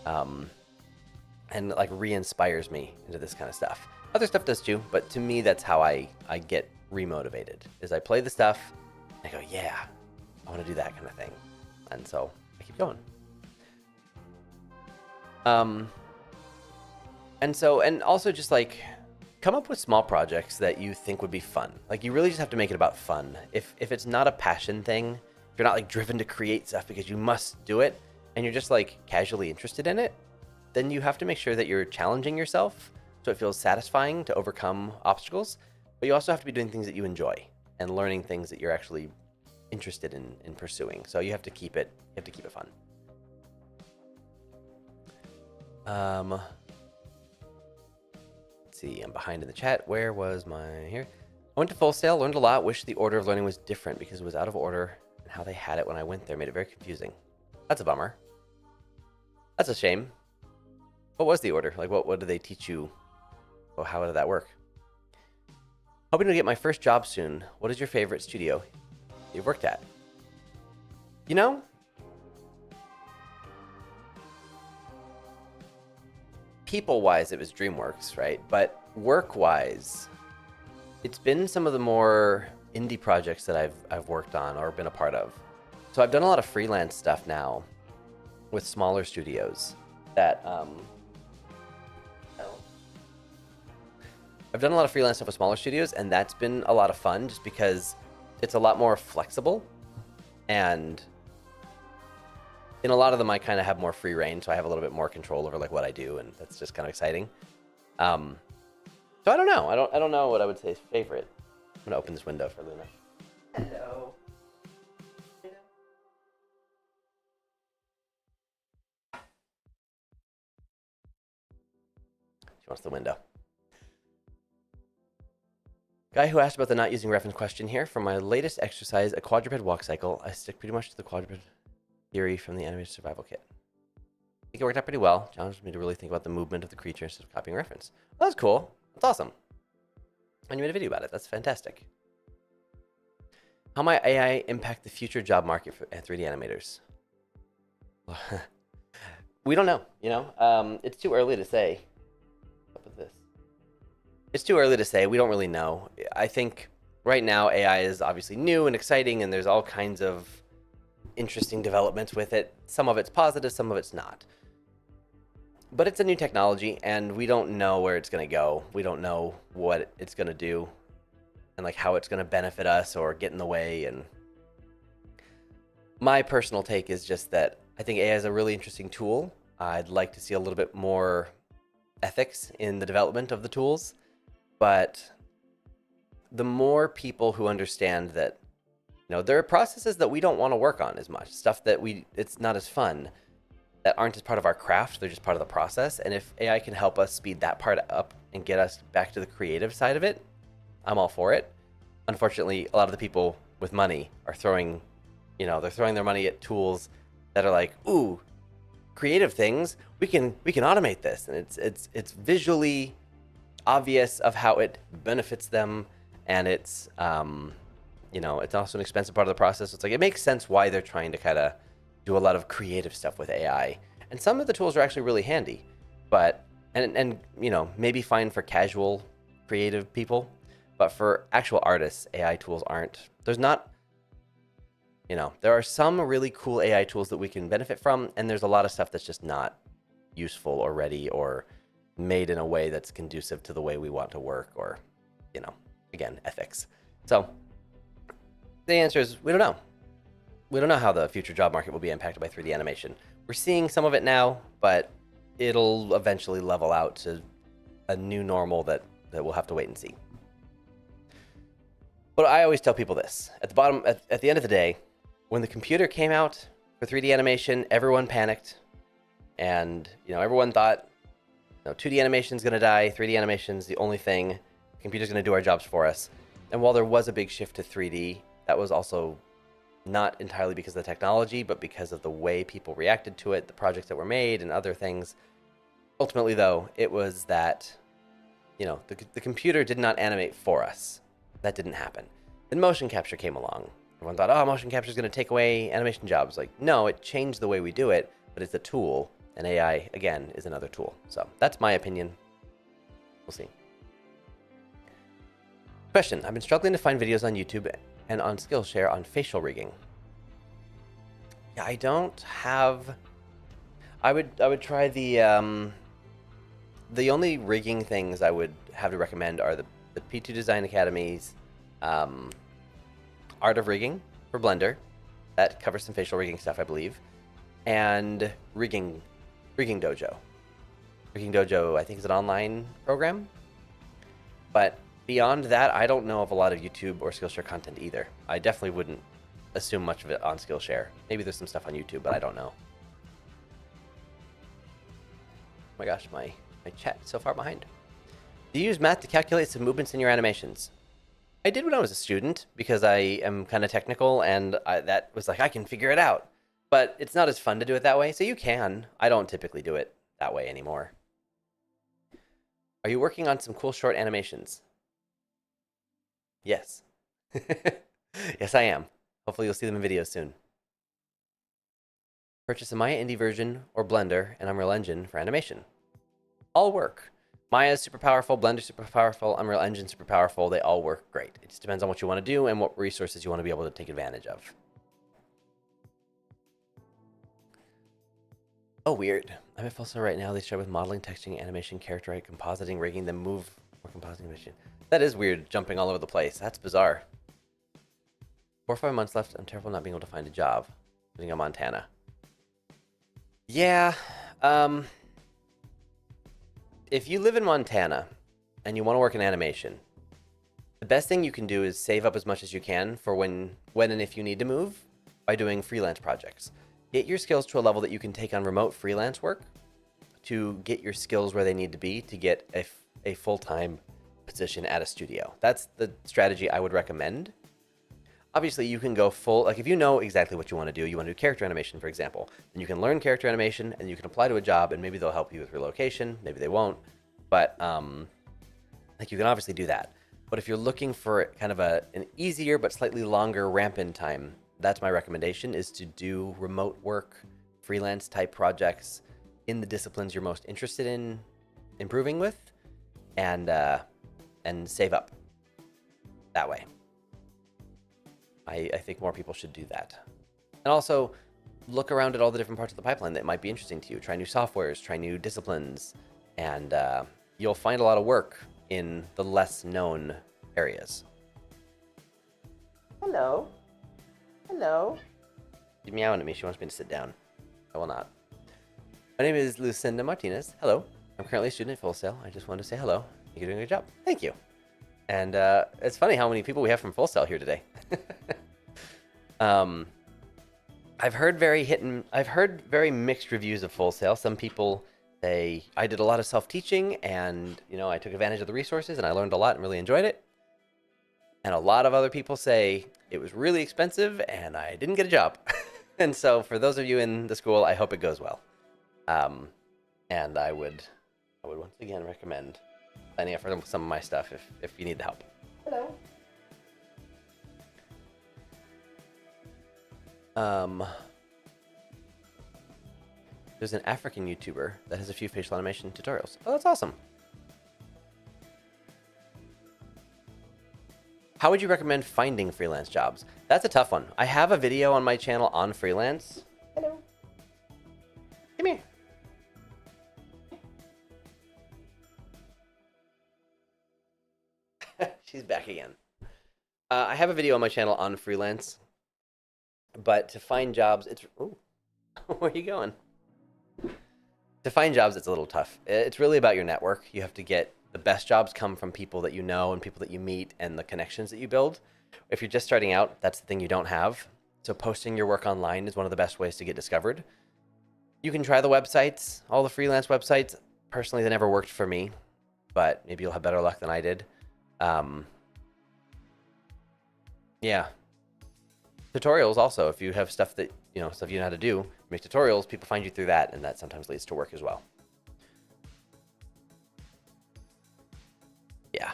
A: and like re-inspires me into this kind of stuff. Other stuff does too, but to me that's how I get remotivated. Is I play the stuff, and I go, yeah, I want to do that kind of thing, and so I keep going. And also just like come up with small projects that you think would be fun. Like you really just have to make it about fun. If it's not a passion thing, if you're not like driven to create stuff because you must do it, and you're just like casually interested in it, then you have to make sure that you're challenging yourself so it feels satisfying to overcome obstacles. But you also have to be doing things that you enjoy and learning things that you're actually interested in pursuing. So you have to keep it fun. Let's see, I'm behind in the chat. Where was my here? I went to Full Sail, learned a lot, wish the order of learning was different because it was out of order, and how they had it when I went there made it very confusing. That's a bummer. That's a shame. What was the order? Like what did they teach you? Oh, how did that work? Hoping to get my first job soon. What is your favorite studio you've worked at? People-wise, it was DreamWorks, right? But work-wise, it's been some of the more indie projects that I've worked on or been a part of. So I've done a lot of freelance stuff now with smaller studios that I've done a lot of freelance stuff with smaller studios, and that's been a lot of fun just because it's a lot more flexible, and in a lot of them I kind of have more free reign, so I have a little bit more control over like what I do, and that's just kind of exciting. So I don't know. I don't know what I would say is favorite. I'm gonna open this window for Luna. Hello. She wants the window. Guy who asked about the not using reference question here. For my latest exercise, a quadruped walk cycle, I stick pretty much to the quadruped theory from the animated survival kit. I think it worked out pretty well. Challenged me to really think about the movement of the creature instead of copying reference. Well, that's cool. That's awesome. And you made a video about it. That's fantastic. How might AI impact the future job market for 3D animators? We don't know, it's too early to say. What's up with this? It's too early to say. We don't really know. I think right now AI is obviously new and exciting, and there's all kinds of interesting developments with it. Some of it's positive, some of it's not. But it's a new technology, and we don't know where it's going to go. We don't know what it's going to do and like how it's going to benefit us or get in the way. And my personal take is just that I think AI is a really interesting tool. I'd like to see a little bit more ethics in the development of the tools. But the more people who understand that, there are processes that we don't want to work on as much, stuff that it's not as fun, that aren't as part of our craft, they're just part of the process. And if AI can help us speed that part up and get us back to the creative side of it, I'm all for it. Unfortunately, a lot of the people with money are throwing their money at tools that are like, ooh, creative things, we can automate this. And it's visually obvious of how it benefits them, and it's it's also an expensive part of the process. It's like it makes sense why they're trying to kind of do a lot of creative stuff with AI. And some of the tools are actually really handy, but and maybe fine for casual creative people, but for actual artists, AI tools aren't. There are some really cool AI tools that we can benefit from, and there's a lot of stuff that's just not useful or ready or made in a way that's conducive to the way we want to work, or again, ethics. So the answer is we don't know. We don't know how the future job market will be impacted by 3D animation. We're seeing some of it now, but it'll eventually level out to a new normal that we'll have to wait and see. But I always tell people this. At the bottom, at the end of the day, when the computer came out for 3D animation, everyone panicked. And, everyone thought, 2D animation is going to die. 3D animation is the only thing. The computer's going to do our jobs for us. And while there was a big shift to 3D, that was also not entirely because of the technology, but because of the way people reacted to it, the projects that were made, and other things. Ultimately, though, it was that, the computer did not animate for us. That didn't happen. Then motion capture came along. Everyone thought, oh, motion capture is going to take away animation jobs. Like, no, it changed the way we do it, but it's a tool, and AI, again, is another tool. So that's my opinion. We'll see. Question. I've been struggling to find videos on YouTube and on Skillshare on facial rigging. Yeah, I don't have... I would try the only rigging things I would have to recommend are the P2 Design Academy's Art of Rigging for Blender. That covers some facial rigging stuff, I believe. And Rigging Dojo. Rigging Dojo, I think, is an online program. But beyond that, I don't know of a lot of YouTube or Skillshare content either. I definitely wouldn't assume much of it on Skillshare. Maybe there's some stuff on YouTube, but I don't know. Oh my gosh, my chat is so far behind. Do you use math to calculate some movements in your animations? I did when I was a student because I am kind of technical, and that was like, I can figure it out. But it's not as fun to do it that way, so you can. I don't typically do it that way anymore. Are you working on some cool short animations? Yes. Yes, I am. Hopefully you'll see them in videos soon. Purchase a Maya Indie version or Blender and Unreal Engine for animation. All work. Maya's super powerful, Blender's super powerful, Unreal Engine's super powerful. They all work great. It just depends on what you want to do and what resources you want to be able to take advantage of. Oh, weird. I'm at Full Sail right now. They start with modeling, texturing, animation, character art, compositing, rigging, then move or compositing machine. That is weird, jumping all over the place. That's bizarre. 4 or 5 months left. I'm terrible not being able to find a job. Living in Montana. Yeah. If you live in Montana and you want to work in animation, the best thing you can do is save up as much as you can for when and if you need to move by doing freelance projects. Get your skills to a level that you can take on remote freelance work to get your skills where they need to be to get a full-time position at a studio. That's the strategy I would recommend. Obviously, you can go full, like if you know exactly what you want to do character animation, for example, then you can learn character animation and you can apply to a job and maybe they'll help you with relocation, maybe they won't, but like you can obviously do that. But if you're looking for kind of an easier but slightly longer ramp-in time, that's my recommendation, is to do remote work, freelance type projects in the disciplines you're most interested in improving with, and save up that way. I think more people should do that. And also, look around at all the different parts of the pipeline that might be interesting to you. Try new softwares, try new disciplines, and you'll find a lot of work in the less known areas. Hello. Hello. She's meowing at me. She wants me to sit down. I will not. My name is Lucinda Martinez. Hello. I'm currently a student at Full Sail. I just wanted to say hello. You're doing a good job. Thank you. And it's funny how many people we have from Full Sail here today. I've heard very mixed reviews of Full Sail. Some people say I did a lot of self-teaching and I took advantage of the resources and I learned a lot and really enjoyed it. And a lot of other people say it was really expensive and I didn't get a job. And so for those of you in the school, I hope it goes well. And I would once again recommend signing up for some of my stuff if you need the help. Hello. There's an African YouTuber that has a few facial animation tutorials. Oh, that's awesome. How would you recommend finding freelance jobs? That's a tough one. I have a video on my channel on freelance. Hello. Come here. She's back again. I have a video on my channel on freelance, but to find jobs, it's... Ooh, where are you going? To find jobs, it's a little tough. It's really about your network. You have to get The best jobs come from people that you know and people that you meet and the connections that you build. If you're just starting out, that's the thing you don't have. So posting your work online is one of the best ways to get discovered. You can try the websites, all the freelance websites. Personally, they never worked for me, but maybe you'll have better luck than I did. Yeah. Tutorials also, if you have stuff that, stuff you know how to do, make tutorials, people find you through that, and that sometimes leads to work as well. Yeah.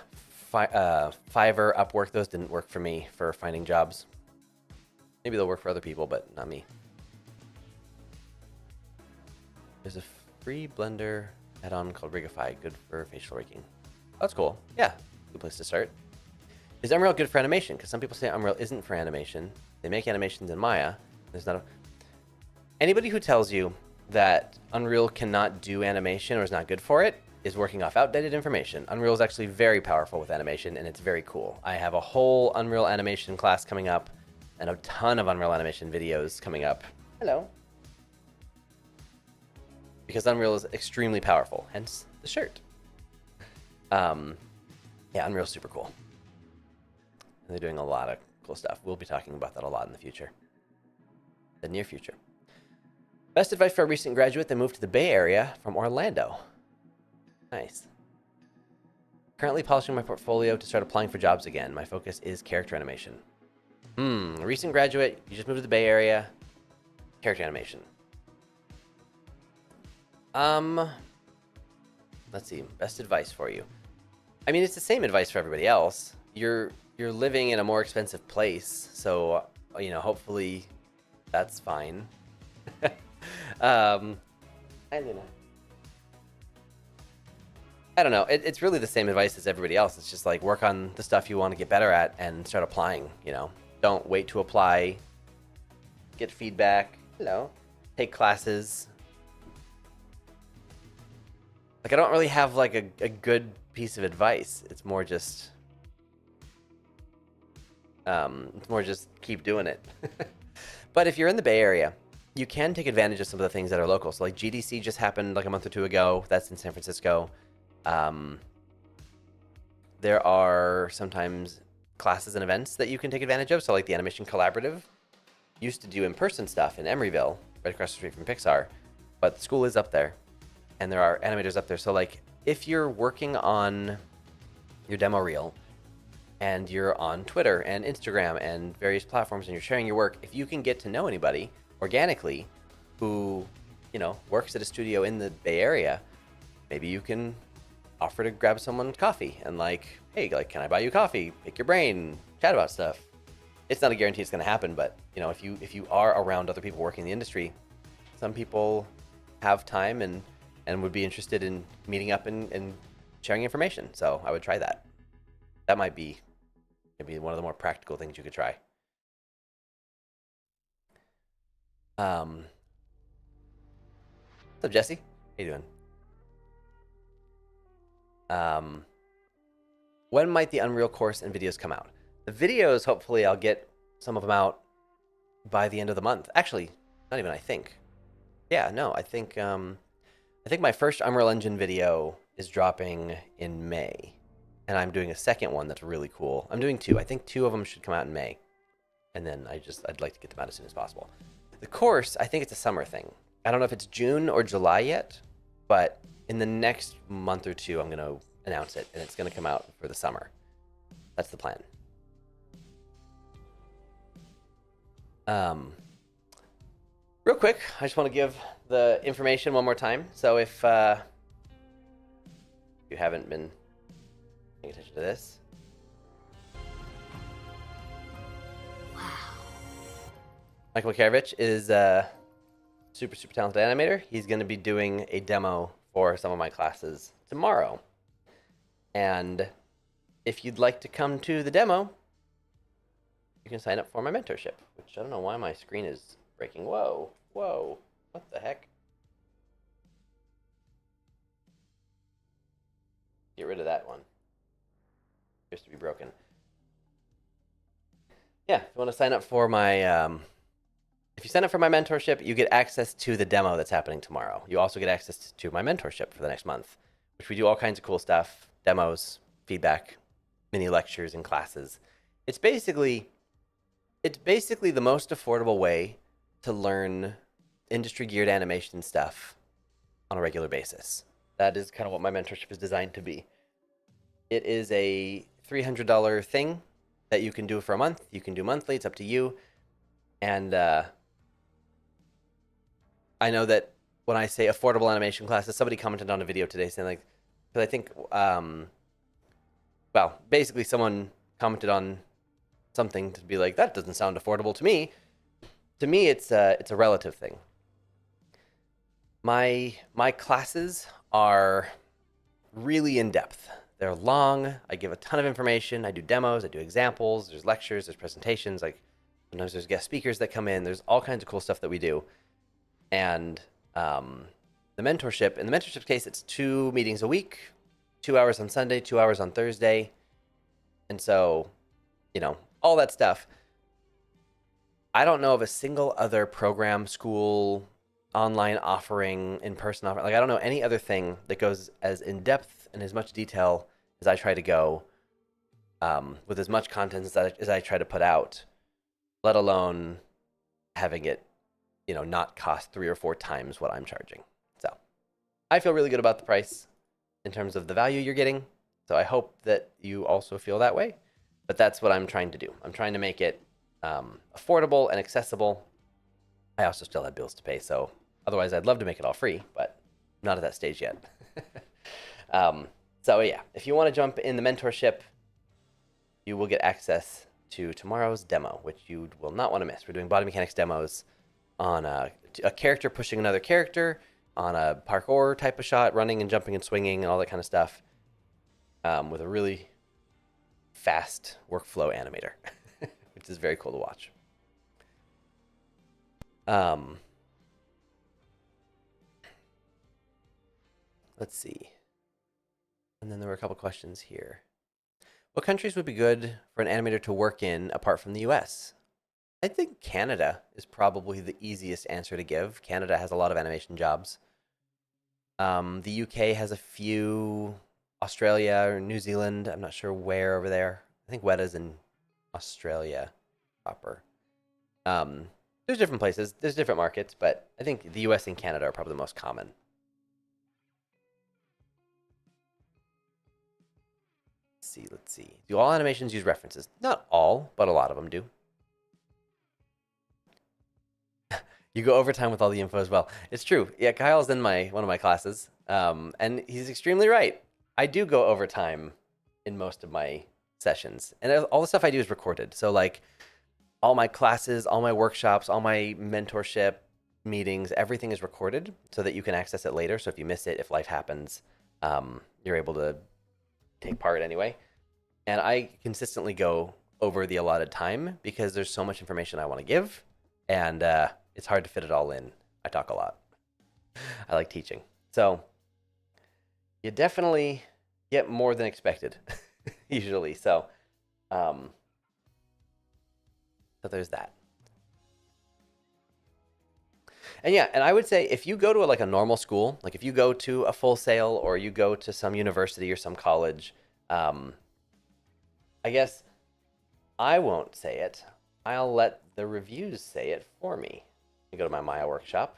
A: Fiverr, Upwork, those didn't work for me for finding jobs. Maybe they'll work for other people, but not me. There's a free Blender add-on called Rigify, good for facial rigging. That's cool. Yeah, good place to start. Is Unreal good for animation? Because some people say Unreal isn't for animation. They make animations in Maya. There's not a... Anybody who tells you that Unreal cannot do animation or is not good for it is working off outdated information. Unreal is actually very powerful with animation, and it's very cool. I have a whole Unreal animation class coming up and a ton of Unreal animation videos coming up. Hello. Because Unreal is extremely powerful, hence the shirt. Yeah, Unreal's super cool. And they're doing a lot of cool stuff. We'll be talking about that a lot in the future. The near future. Best advice for a recent graduate that moved to the Bay Area from Orlando. Nice. Currently polishing my portfolio to start applying for jobs again. My focus is character animation. A recent graduate, you just moved to the Bay Area. Character animation. Let's see. Best advice for you. I mean, it's the same advice for everybody else. You're living in a more expensive place, so hopefully that's fine. I don't know. It's really the same advice as everybody else. It's just like work on the stuff you want to get better at and start applying. Don't wait to apply. Get feedback. Take classes. Like, I don't really have like a good piece of advice. It's more just keep doing it. But if you're in the Bay Area, you can take advantage of some of the things that are local. So like GDC just happened like a month or two ago. That's in San Francisco. There are sometimes classes and events that you can take advantage of. So like the Animation Collaborative used to do in-person stuff in Emeryville, right across the street from Pixar, but the school is up there and there are animators up there. So like if you're working on your demo reel and you're on Twitter and Instagram and various platforms and you're sharing your work, if you can get to know anybody organically who, works at a studio in the Bay Area, maybe you can offer to grab someone coffee and like, hey, like, can I buy you coffee? Pick your brain, chat about stuff. It's not a guarantee it's going to happen, but if you are around other people working in the industry, some people have time and would be interested in meeting up and sharing information. So I would try that. That might be maybe one of the more practical things you could try. What's up, Jesse? How you doing? When might the Unreal course and videos come out? The videos, hopefully, I'll get some of them out by the end of the month. Actually, not even I think. Yeah, no, I think my first Unreal Engine video is dropping in May, and I'm doing a second one that's really cool. I'm doing two. I think two of them should come out in May, and then I'd like to get them out as soon as possible. The course, I think it's a summer thing. I don't know if it's June or July yet, but in the next month or two, I'm going to announce it, and it's going to come out for the summer. That's the plan. Real quick, I just want to give the information one more time. So if you haven't been paying attention to this.
B: Wow.
A: Michael Makarovich is a super talented animator. He's going to be doing a demo for some of my classes tomorrow. And if you'd like to come to the demo, you can sign up for my mentorship, which I don't know why my screen is breaking. Whoa, what the heck? Get rid of that one. It appears to be broken. Yeah, if you want to sign up for my, if you sign up for my mentorship, you get access to the demo that's happening tomorrow. You also get access to my mentorship for the next month, which we do all kinds of cool stuff. demos, feedback, mini lectures and classes. It's basically the most affordable way to learn industry geared animation stuff on a regular basis. That is kind of what my mentorship is designed to be. It is a $300 thing that you can do for a month. You can do monthly. It's up to you. And I know that when I say affordable animation classes, somebody commented on a video today saying like, because I think, well, basically someone commented on something to be like, that doesn't sound affordable to me. To me, it's a relative thing. My classes are really in depth. They're long. I give a ton of information. I do demos. I do examples. There's lectures. There's presentations. Like sometimes there's guest speakers that come in. There's all kinds of cool stuff that we do. And the mentorship, in the mentorship case, it's 2 meetings a week, 2 hours on Sunday, 2 hours on Thursday. And so, you know, all that stuff. I don't know of a single other program, school, online offering, in-person offering. Like I don't know any other thing that goes as in depth and as much detail as I try to go, with as much content as I try to put out, let alone having it, you know, not cost 3 or 4 times what I'm charging. So I feel really good about the price in terms of the value you're getting. So I hope that you also feel that way. But that's what I'm trying to do. I'm trying to make it affordable and accessible. I also still have bills to pay, so otherwise I'd love to make it all free, but I'm not at that stage yet. So yeah, if you want to jump in the mentorship, you will get access to tomorrow's demo, which you will not want to miss. We're doing body mechanics demos on a character pushing another character, on a parkour type of shot, running and jumping and swinging and all that kind of stuff, with a really fast workflow animator, which is very cool to watch. Let's see. And then there were a couple questions here. What countries would be good for an animator to work in apart from the US? I think Canada is probably the easiest answer to give. Canada has a lot of animation jobs. The UK has a few. Australia or New Zealand, I'm not sure where over there. I think Weta's in Australia proper. There's different places, there's different markets, but I think the US and Canada are probably the most common. Let's see. Do all animations use references? Not all, but a lot of them do. You go overtime with all the info as well. It's true. Yeah, Kyle's in one of my classes, and he's extremely right. I do go overtime in most of my sessions, and all the stuff I do is recorded. So like all my classes, all my workshops, all my mentorship meetings, everything is recorded so that you can access it later. So if you miss it, if life happens, you're able to take part anyway. And I consistently go over the allotted time because there's so much information I want to give, and it's hard to fit it all in. I talk a lot. I like teaching. So you definitely get more than expected, usually. So there's that. And yeah, and I would say if you go to like a normal school, like if you go to a Full Sail or you go to some university or some college, I guess I won't say it. I'll let the reviews say it for me. You go to my Maya workshop.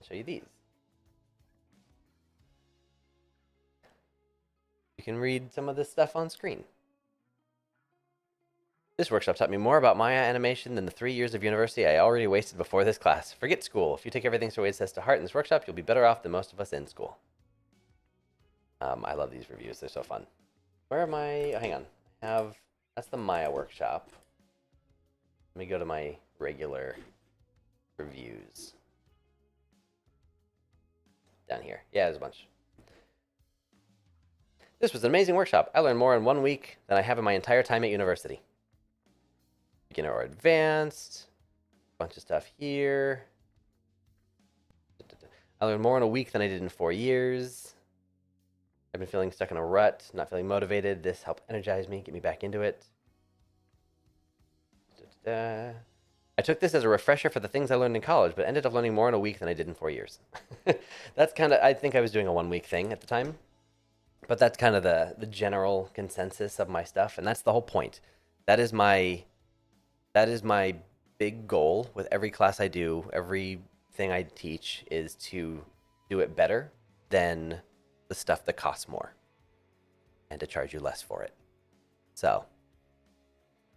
A: I'll show you these. You can read some of this stuff on screen. This workshop taught me more about Maya animation than the 3 years of university I already wasted before this class. Forget school. If you take everything Sir Wade says to heart in this workshop, you'll be better off than most of us in school. I love these reviews. They're so fun. Where am I? Oh, hang on. That's the Maya workshop. Let me go to my regular reviews. Down here. Yeah, there's a bunch. This was an amazing workshop. I learned more in 1 week than I have in my entire time at university. Beginner or advanced. Bunch of stuff here. I learned more in a week than I did in 4 years. I've been feeling stuck in a rut, not feeling motivated. This helped energize me, get me back into it. I took this as a refresher for the things I learned in college, but ended up learning more in a week than I did in 4 years. That's kind of, I think I was doing a 1 week thing at the time. But that's kind of the general consensus of my stuff, and that's the whole point. That is my big goal with every class I do, everything I teach, is to do it better than the stuff that costs more and to charge you less for it. So,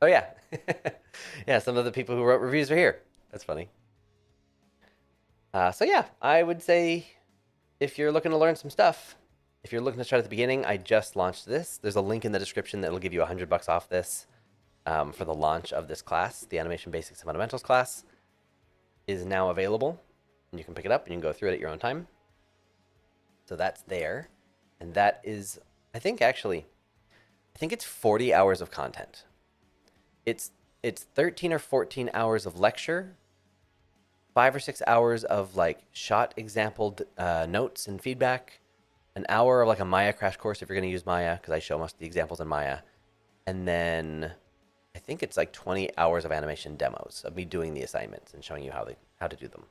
A: oh yeah. Yeah, some of the people who wrote reviews are here. That's funny. So yeah, I would say if you're looking to learn some stuff, if you're looking to start at the beginning, I just launched this. There's a link in the description that will give you $100 off this for the launch of this class. The Animation Basics and Fundamentals class is now available, and you can pick it up and you can go through it at your own time. So that's there, and that is, I think it's 40 hours of content. It's 13 or 14 hours of lecture, 5 or 6 hours of like shot example notes and feedback, an hour of like a Maya crash course if you're going to use Maya, because I show most of the examples in Maya, and then I think it's like 20 hours of animation demos of me doing the assignments and showing you how to do them.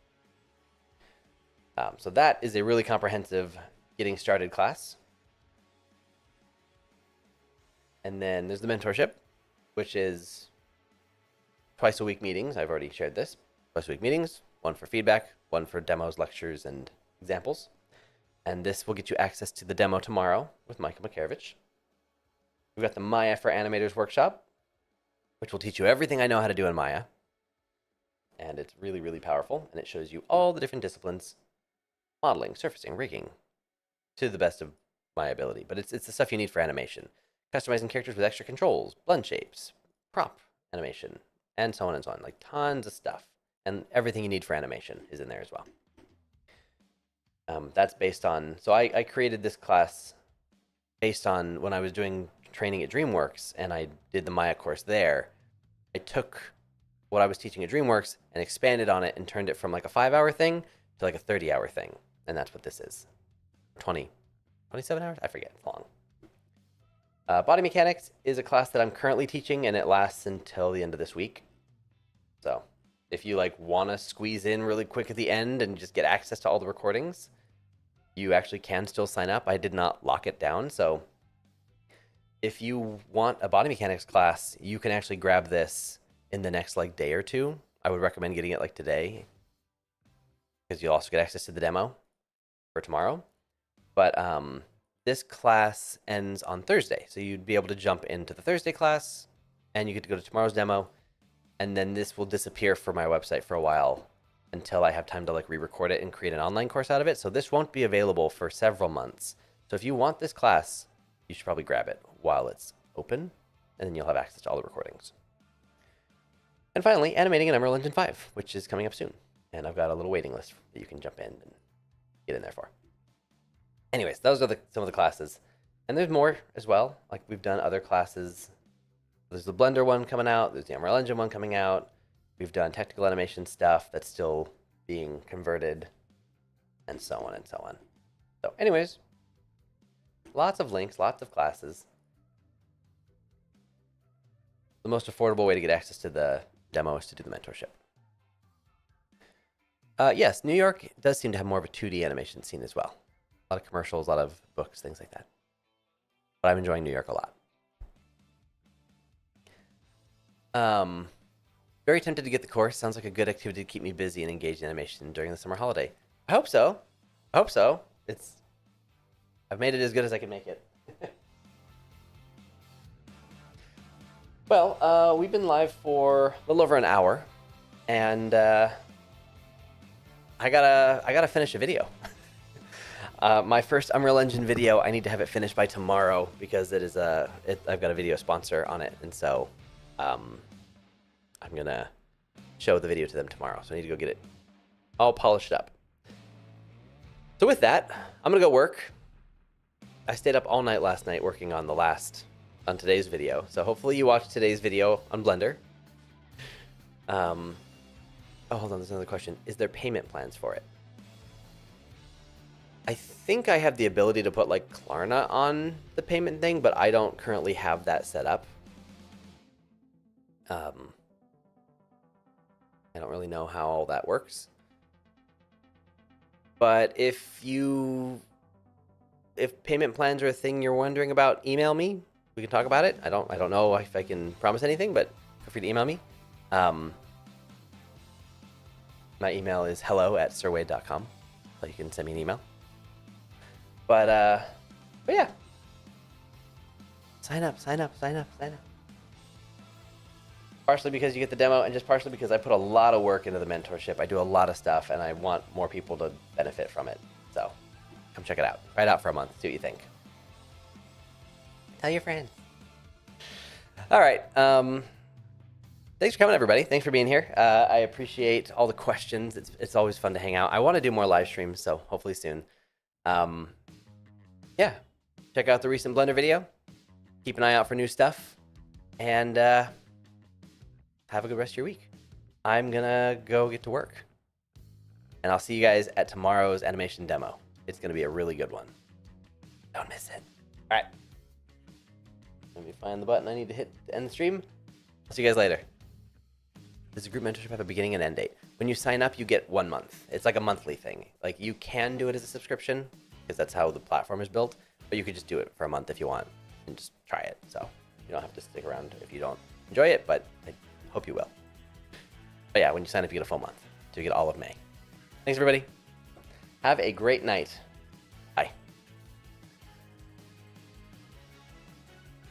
A: So that is a really comprehensive getting started class. And then there's the mentorship, which is twice a week meetings. I've already shared this. Twice a week meetings, one for feedback, one for demos, lectures, and examples. And this will get you access to the demo tomorrow with Micah Makarovich. We've got the Maya for Animators workshop, which will teach you everything I know how to do in Maya. And it's really, really powerful. And it shows you all the different disciplines: modeling, surfacing, rigging, to the best of my ability. But it's the stuff you need for animation. Customizing characters with extra controls, blend shapes, prop animation, and so on and so on. Like tons of stuff. And everything you need for animation is in there as well. That's based on, so I created this class based on when I was doing training at DreamWorks and I did the Maya course there. I took what I was teaching at DreamWorks and expanded on it and turned it from like a 5-hour thing to like a 30-hour thing. And that's what this is. 27 hours? I forget. It's long. Body Mechanics is a class that I'm currently teaching, and it lasts until the end of this week. So if you like want to squeeze in really quick at the end and just get access to all the recordings, you actually can still sign up. I did not lock it down. So if you want a Body Mechanics class, you can actually grab this in the next like day or two. I would recommend getting it like today, because you'll also get access to the demo for tomorrow. But this class ends on Thursday, so you'd be able to jump into the Thursday class, and you get to go to tomorrow's demo, and then this will disappear from my website for a while until I have time to like re-record it and create an online course out of it. So this won't be available for several months. So if you want this class, you should probably grab it while it's open, and then you'll have access to all the recordings. And finally, animating in Unreal Engine 5, which is coming up soon. And I've got a little waiting list that you can jump in and get in there for. Anyways, those are some of the classes. And there's more as well. Like we've done other classes. There's the Blender one coming out. There's the Unreal Engine one coming out. We've done technical animation stuff that's still being converted, and so on and so on. So anyways, lots of links, lots of classes. The most affordable way to get access to the demo is to do the mentorship. Yes, New York does seem to have more of a 2D animation scene as well. A lot of commercials, a lot of books, things like that. But I'm enjoying New York a lot. Very tempted to get the course. Sounds like a good activity to keep me busy and engaged in animation during the summer holiday. I hope so. I've made it as good as I can make it. Well, we've been live for a little over an hour, and I gotta finish a video. My first Unreal Engine video, I need to have it finished by tomorrow because I've got a video sponsor on it, and so I'm gonna show the video to them tomorrow. So I need to go get it all polished up. So with that, I'm gonna go work. I stayed up all night last night working on today's video. So hopefully you watched today's video on Blender. Oh, hold on, there's another question. Is there payment plans for it? I think I have the ability to put like Klarna on the payment thing, but I don't currently have that set up. I don't really know how all that works. But if you if payment plans are a thing you're wondering about, email me. We can talk about it. I don't know if I can promise anything, but feel free to email me. My email is hello@sirwade.com, so you can send me an email. But yeah. Sign up. Partially because you get the demo, and just partially because I put a lot of work into the mentorship. I do a lot of stuff, and I want more people to benefit from it. So come check it out. Try it out for a month. See what you think. Tell your friends. All right. Thanks for coming, everybody. Thanks for being here. I appreciate all the questions. It's always fun to hang out. I want to do more live streams, so hopefully soon. Yeah. Check out the recent Blender video. Keep an eye out for new stuff. And have a good rest of your week. I'm going to go get to work. And I'll see you guys at tomorrow's animation demo. It's going to be a really good one. Don't miss it. All right. Let me find the button I need to hit to end the stream. I'll see you guys later. Does a group mentorship have a beginning and end date? When you sign up, you get 1 month. It's like a monthly thing. Like, you can do it as a subscription because that's how the platform is built, but you could just do it for a month if you want and just try it. So you don't have to stick around if you don't enjoy it, but I hope you will. But yeah, when you sign up, you get a full month. So you get all of May. Thanks, everybody. Have a great night.